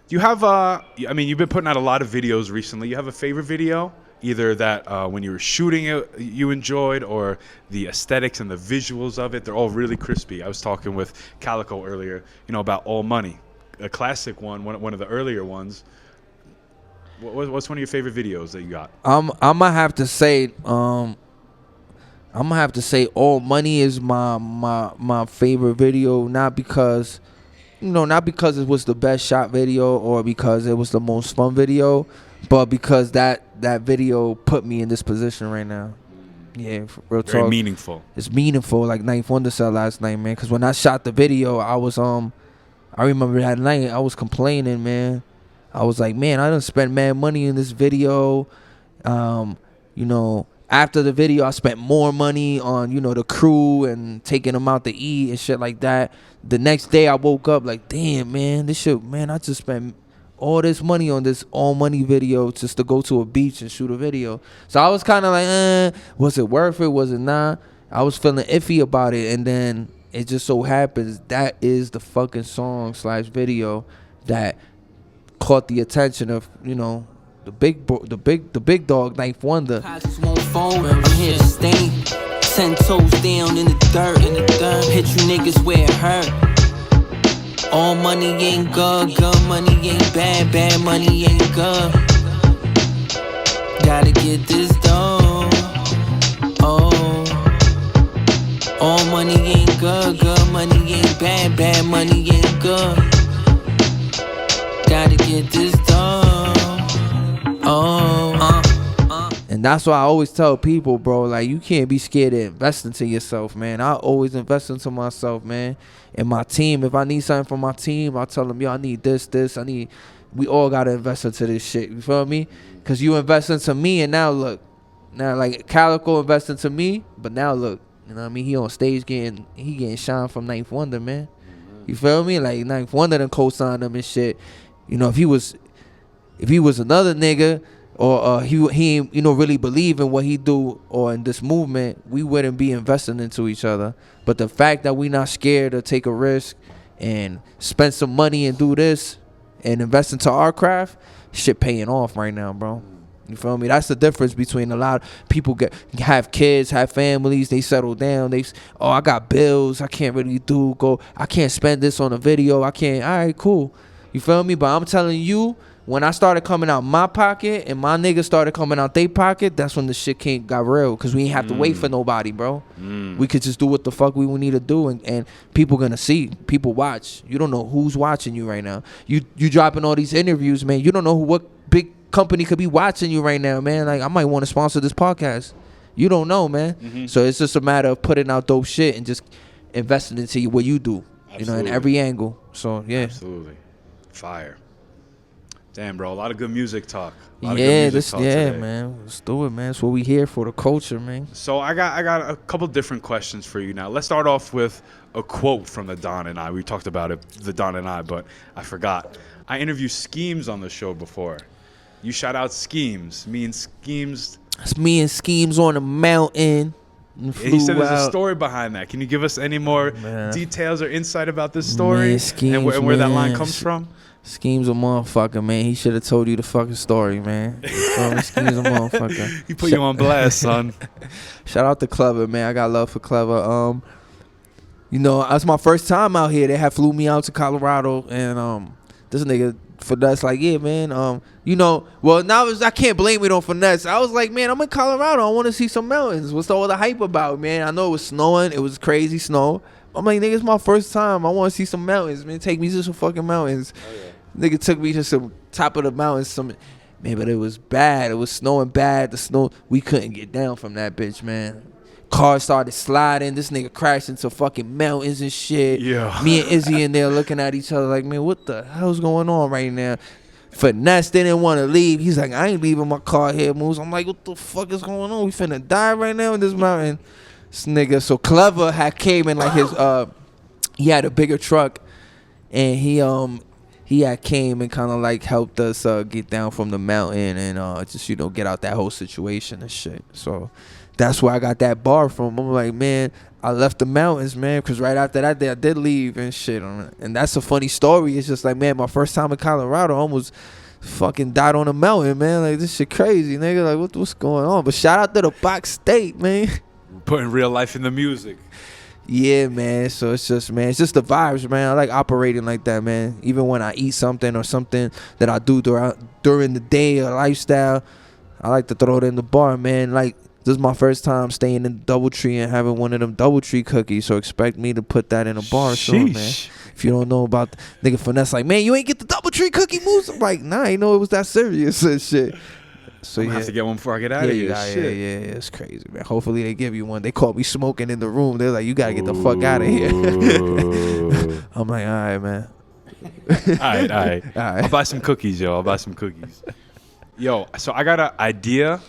You have I mean, you've been putting out a lot of videos recently. You have a favorite video either that when you were shooting it you enjoyed, or the aesthetics and the visuals of it? They're all really crispy. I was talking with Calico earlier, about All Money, a classic one of the earlier ones. What's one of your favorite videos that you got? I'm gonna have to say All Money is my favorite video, not because it was the best shot video or because it was the most fun video, but because that video put me in this position right now. Yeah, for real talk. Very meaningful. It's meaningful, like Ninth Wonder said last night, man. Because when I shot the video, I remember that night I was complaining, man. I was like, man, I done spent mad money in this video. After the video, I spent more money on, the crew and taking them out to eat and shit like that. The next day, I woke up like, damn, man, this shit, man, I just spent all this money on this All Money video just to go to a beach and shoot a video. So I was kind of like, was it worth it? Was it not? I was feeling iffy about it. And then it just so happens that is the fucking song / video that caught the attention of, the big dog, Ninth Wonder. I'm here to stay. 10 toes down in the dirt. Hit you niggas where it hurt. All money ain't good, good money ain't bad, bad money ain't good. Gotta get this dough. Oh, all money ain't good, good money ain't bad, bad money ain't good. Gotta get this dough. And that's why I always tell people, bro, like, you can't be scared to invest into yourself, man. I always invest into myself, man. And my team, if I need something from my team, I tell them, yo, I need this. We all got to invest into this shit. You feel me? Because you invest into me, and now look. Now, like, Calico invest into me, but now look. You know what I mean? He on stage getting shine from Ninth Wonder, man. You feel me? Like, Ninth Wonder done co-signed him and shit. If he was another nigga, or he ain't, really believe in what he do or in this movement, we wouldn't be investing into each other. But the fact that we not scared to take a risk and spend some money and do this and invest into our craft, shit paying off right now, bro. You feel me? That's the difference between a lot of people have kids, have families, they settle down. I got bills, I can't really I can't spend this on a video, I can't. All right, cool. You feel me? But I'm telling you, when I started coming out my pocket and my niggas started coming out their pocket, that's when the shit got real. Because we ain't have to wait for nobody, bro. We could just do what the fuck we need to do, and people gonna see. People watch. You don't know who's watching you right now. You dropping all these interviews, man. You don't know what big company could be watching you right now, man. Like, I might want to sponsor this podcast. You don't know, man. So it's just a matter of putting out dope shit and just investing into what you do. Absolutely. In every angle. So, yeah. Absolutely. Fire. Damn, bro, a lot of good music talk. Man. Let's do it, man. That's what we here for, the culture, man. So I got a couple different questions for you now. Let's start off with a quote from the Don and I. We talked about it, the Don and I, but I forgot. I interviewed Schemes on the show before. You shout out Schemes. Me and Schemes. It's me and Schemes on the mountain. He said there's a story behind that. Can you give us any more details or insight about this story, and where that line comes from? Schemes a motherfucker, man. He should have told you the fucking story, man. Schemes a motherfucker. He put you on blast, son. Shout out to Clever, man. I got love for Clever. That's my first time out here. They had flew me out to Colorado, and this nigga Finesse like, yeah, man. Well, now I can't blame it on Finesse. I was like, man, I'm in Colorado. I want to see some mountains. What's all the hype about, man? I know it was snowing. It was crazy snow. I'm like, nigga, it's my first time. I want to see some mountains, man. Take me to some fucking mountains. Oh, yeah. Nigga took me to some top of the mountains. Man, but it was bad. It was snowing bad. The snow, we couldn't get down from that bitch, man. Cars started sliding. This nigga crashed into fucking mountains and shit. Yeah. Me and Izzy in there looking at each other like, man, what the hell's going on right now? Finesse didn't want to leave. He's like, I ain't leaving my car here, Moose. I'm like, what the fuck is going on? We finna die right now in this mountain. This nigga, so Clever came in like his, he had a bigger truck, and he had came and kind of like helped us get down from the mountain and just get out that whole situation and shit. So that's where I got that bar from. I'm like, man, I left the mountains, man, because right after that day I did leave and shit. And that's a funny story. It's just like, man, my first time in Colorado, I almost fucking died on a mountain, man. Like, this shit crazy, nigga. Like, what's going on? But shout out to the box state, man. Putting real life in the music. Yeah, man. So it's just, man, it's just the vibes, man. I like operating like that, man. Even when I eat something or something that I do during the day or lifestyle, I like to throw it in the bar, man. Like, this is my first time staying in DoubleTree and having one of them DoubleTree cookies. So expect me to put that in a bar soon, man. If you don't know about nigga Finesse, like, man, you ain't get the DoubleTree cookie moves. I'm like, nah, I ain't know it was that serious and shit. So I'm gonna have to get one before I get out of here. Yeah, it's crazy, man. Hopefully they give you one. They caught me smoking in the room. They're like, you gotta get the fuck out of here. I'm like, all right, man. All right. I'll buy some cookies, yo. I'll buy some cookies. Yo, so I got an idea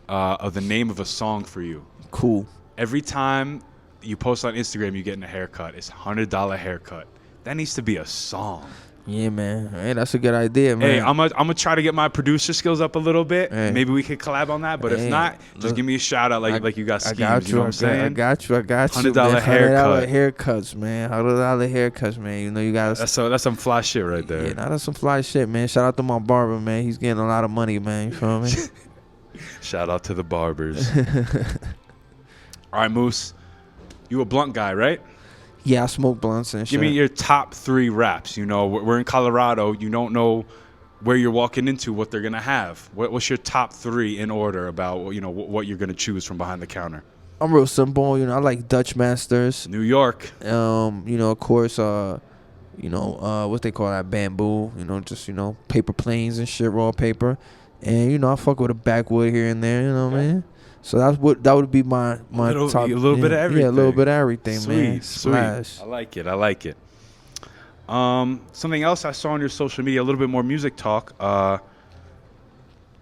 of the name of a song for you. Cool. Every time you post on Instagram, you getting a haircut. It's $100 haircut. That needs to be a song. Yeah, man. Hey, that's a good idea, man. Hey, I'm gonna try to get my producer skills up a little bit. Hey. Maybe we could collab on that. But if not, just give me a shout out like you got schemes. I got you. You know what I'm saying? I got you. $100 haircut. haircuts, man. $100 haircuts, man. You know you got. That's some fly shit right there. Yeah, that's some fly shit, man. Shout out to my barber, man. He's getting a lot of money, man. You feel me? Shout out to the barbers. All right, Moose. You a blunt guy, right? Yeah, I smoke blunts and shit. Give me your top 3 raps. You know, we're in Colorado. You don't know where you're walking into, what they're gonna have. What's your top 3 in order about, you know, what you're gonna choose from behind the counter? I'm real simple. You know, I like Dutch Masters. New York. You know, of course, you know, what they call that, bamboo. You know, just, you know, paper planes and shit, raw paper. And, you know, I fuck with a backwood here and there, you know what I mean? So that would be my top. A little bit of everything. Yeah, a little bit of everything, man. Sweet. Splash. I like it. Something else I saw on your social media, a little bit more music talk.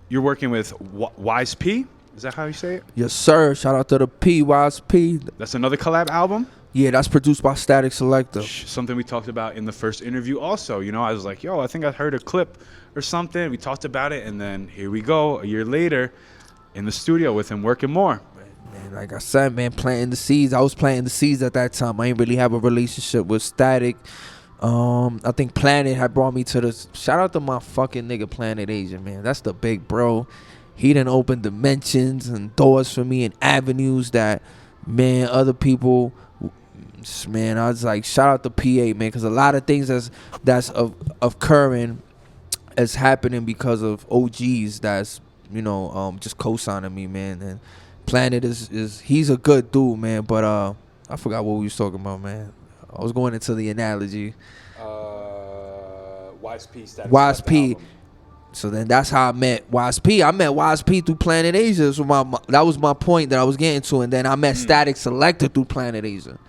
You're working with Wais P. Is that how you say it? Yes, sir. Shout out to the P, Wais P. That's another collab album? Yeah, that's produced by Statik Selektah. Something we talked about in the first interview also. You know, I was like, yo, I think I heard a clip or something. We talked about it, and then here we go, a year later, in the studio with him working more. Man, like I said, man, planting the seeds. I was planting the seeds at that time. I didn't really have a relationship with Statik. I think Planet had brought me to this. Shout out to my fucking nigga Planet Asia, man. That's the big bro. He done opened dimensions and doors for me and avenues that, man, other people, man, I was like, shout out to PA, man, because a lot of things that's occurring is happening because of OGs that's, you know, just co-signing me, man. And Planet is he's a good dude, man, but I forgot what we was talking about, man. I was going into the analogy. Wais P. Wais P. So then that's how I met Wais P. I met Wais P through Planet Asia. So that was my point that I was getting to. And then I met Statik Selektah through Planet Asia.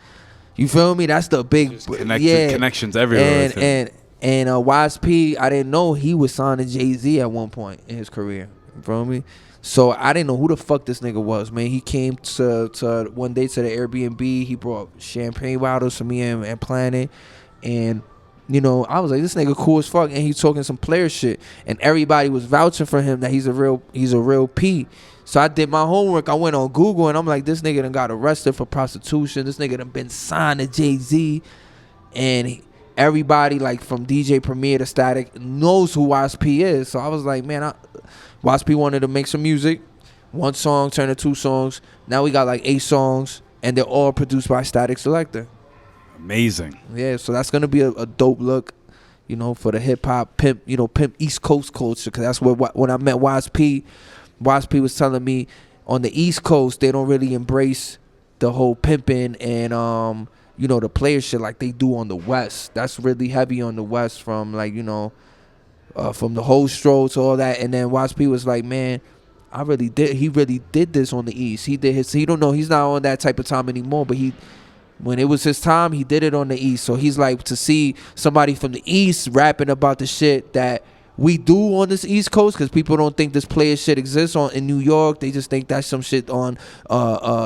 You feel me? That's the big connections everywhere. And Wais P, I didn't know he was signed to Jay-Z at one point in his career. You feel me? So I didn't know who the fuck this nigga was, man. He came to one day to the Airbnb. He brought champagne bottles for me and Planet. And, you know, I was like, this nigga cool as fuck. And he's talking some player shit. And everybody was vouching for him that he's a real P. So I did my homework. I went on Google and I'm like, this nigga done got arrested for prostitution. This nigga done been signed to Jay-Z. And everybody, like from DJ Premier to Statik, knows who Wais P is. So I was like, man, Wais P wanted to make some music. One song turned to 2 songs. Now we got like 8 songs, and they're all produced by Statik Selektah. Amazing. Yeah, so that's gonna be a dope look, you know, for the hip hop pimp East Coast culture. Cause that's when I met Wais P was telling me on the East Coast they don't really embrace the whole pimping and you know, the player shit like they do on the West. That's really heavy on the West from like, you know, from the whole stroll to all that. And then Wais P was like, man, he really did this on the East. He don't know, he's not on that type of time anymore, but when it was his time, he did it on the East. So he's like, to see somebody from the East rapping about the shit that we do on this East Coast, because people don't think this player shit exists in New York. They just think that's some shit on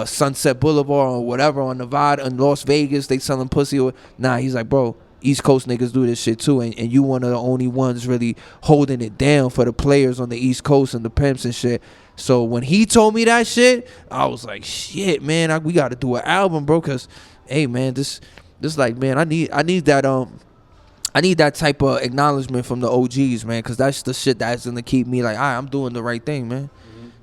Sunset Boulevard or whatever, on Nevada and Las Vegas. They selling pussy. Nah, he's like, bro, East Coast niggas do this shit too, and you one of the only ones really holding it down for the players on the East Coast and the pimps and shit. So when he told me that shit, I was like, shit, man, we got to do an album, bro, because, hey, man, this like, man, I need that I need that type of acknowledgement from the OGs, man, because that's the shit that's gonna keep me like, all right, I'm doing the right thing, man.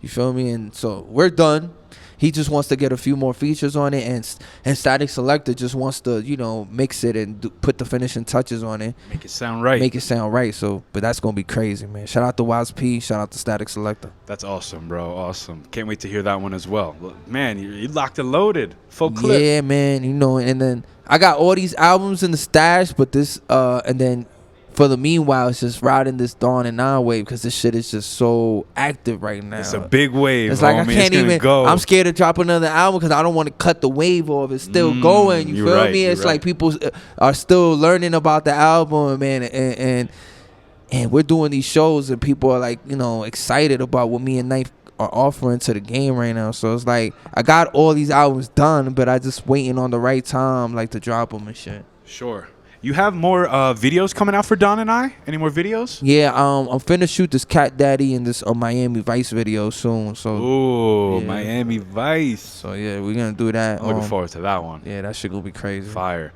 You feel me? And so we're done. He just wants to get a few more features on it, and Statik Selektah just wants to, you know, mix it and put the finishing touches on it. Make it sound right. Make it sound right. So, but that's gonna be crazy, man. Shout out to Wais P. Shout out to Statik Selektah. That's awesome, bro. Awesome. Can't wait to hear that one as well. Man, you locked and loaded. Full clip. Yeah, man. You know, and then I got all these albums in the stash, but this, and then for the meanwhile, it's just riding this Dawn and Nine wave because this shit is just so active right now. It's a big wave. It's like homie. I can't even go. I'm scared to drop another album because I don't want to cut the wave off. It's still going. You feel me? It's like people are still learning about the album, man, and we're doing these shows and people are like, you know, excited about what me and Knife are offering to the game right now. So it's like I got all these albums done, but I just waiting on the right time, like to drop them and shit. Sure. You have more videos coming out for Don and I? Any more videos? Yeah, I'm finna shoot this Cat Daddy and this Miami Vice video soon. So ooh, yeah. Miami Vice. So yeah, we're gonna do that. I'm looking forward to that one. Yeah, that shit gonna be crazy. Fire.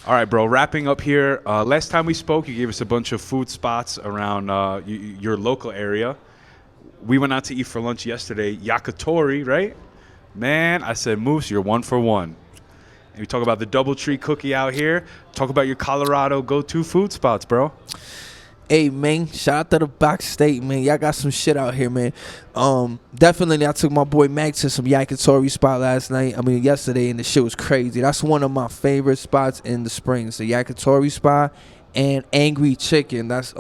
All right, bro. Wrapping up here. Last time we spoke, you gave us a bunch of food spots around your local area. We went out to eat for lunch yesterday. Yakitori, right? Man, I said, Moose, you're 1 for 1. And we talk about the Doubletree cookie out here. Talk about your Colorado go-to food spots, bro. Hey, man, shout out to the Box State, man. Y'all got some shit out here, man. Definitely, I took my boy Mac to some Yakitori spot yesterday, and the shit was crazy. That's one of my favorite spots in the Springs, the Yakitori spot and Angry Chicken. That's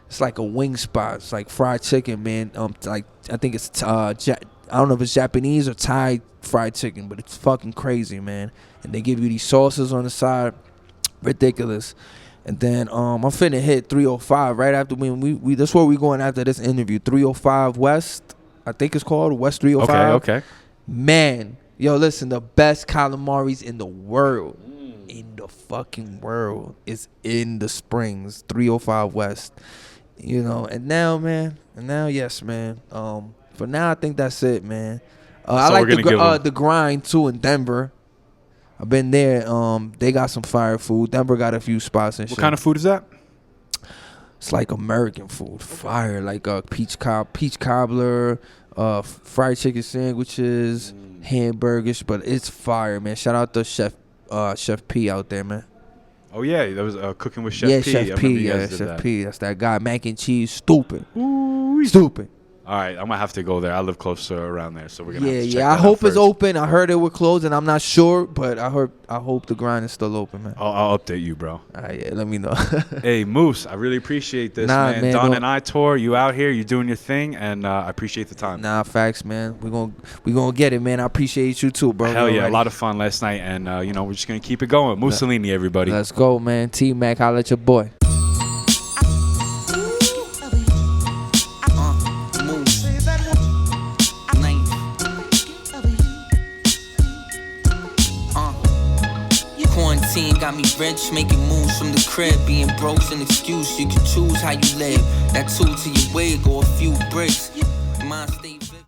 it's like a wing spot. It's like fried chicken, man. Like I think it's I don't know if it's Japanese or Thai fried chicken, but it's fucking crazy, man. And they give you these sauces on the side, ridiculous. And then I'm finna hit 305 right after we that's where we going after this interview. 305 West, I think it's called West 305. Okay. Man, yo, listen, the best calamaris in the world, in the fucking world, is in the Springs, 305 West. You know, and now, yes, man. For now, I think that's it, man. I like the grind too in Denver. I've been there. They got some fire food. Denver got a few spots and shit. What kind of food is that? It's like American food, fire, like peach cobbler, fried chicken sandwiches, hamburgers. But it's fire, man. Shout out to Chef P out there, man. Oh yeah, that was cooking with Chef P. Chef P. That's that guy. Mac and cheese, stupid. Stupid. All right, I'm gonna have to go there. I live close to around there, so we're gonna have to check that I out hope it's first. open. I heard it was closed, and I'm not sure, but I hope the grind is still open, man. I'll update you, bro. All right, yeah, let me know. Hey, Moose, I really appreciate this, man. Don and I tour. You out here, you doing your thing, and I appreciate the time. Nah, facts, man. We gonna get it, man. I appreciate you too, bro. Hell yeah, a lot of fun last night, and we're just gonna keep it going. Musalini, everybody. Let's go, man. TMac, holla at your boy. Quarantine got me rich, making moves from the crib. Being broke's an excuse, you can choose how you live. That tool to your wig or a few bricks. Mine stay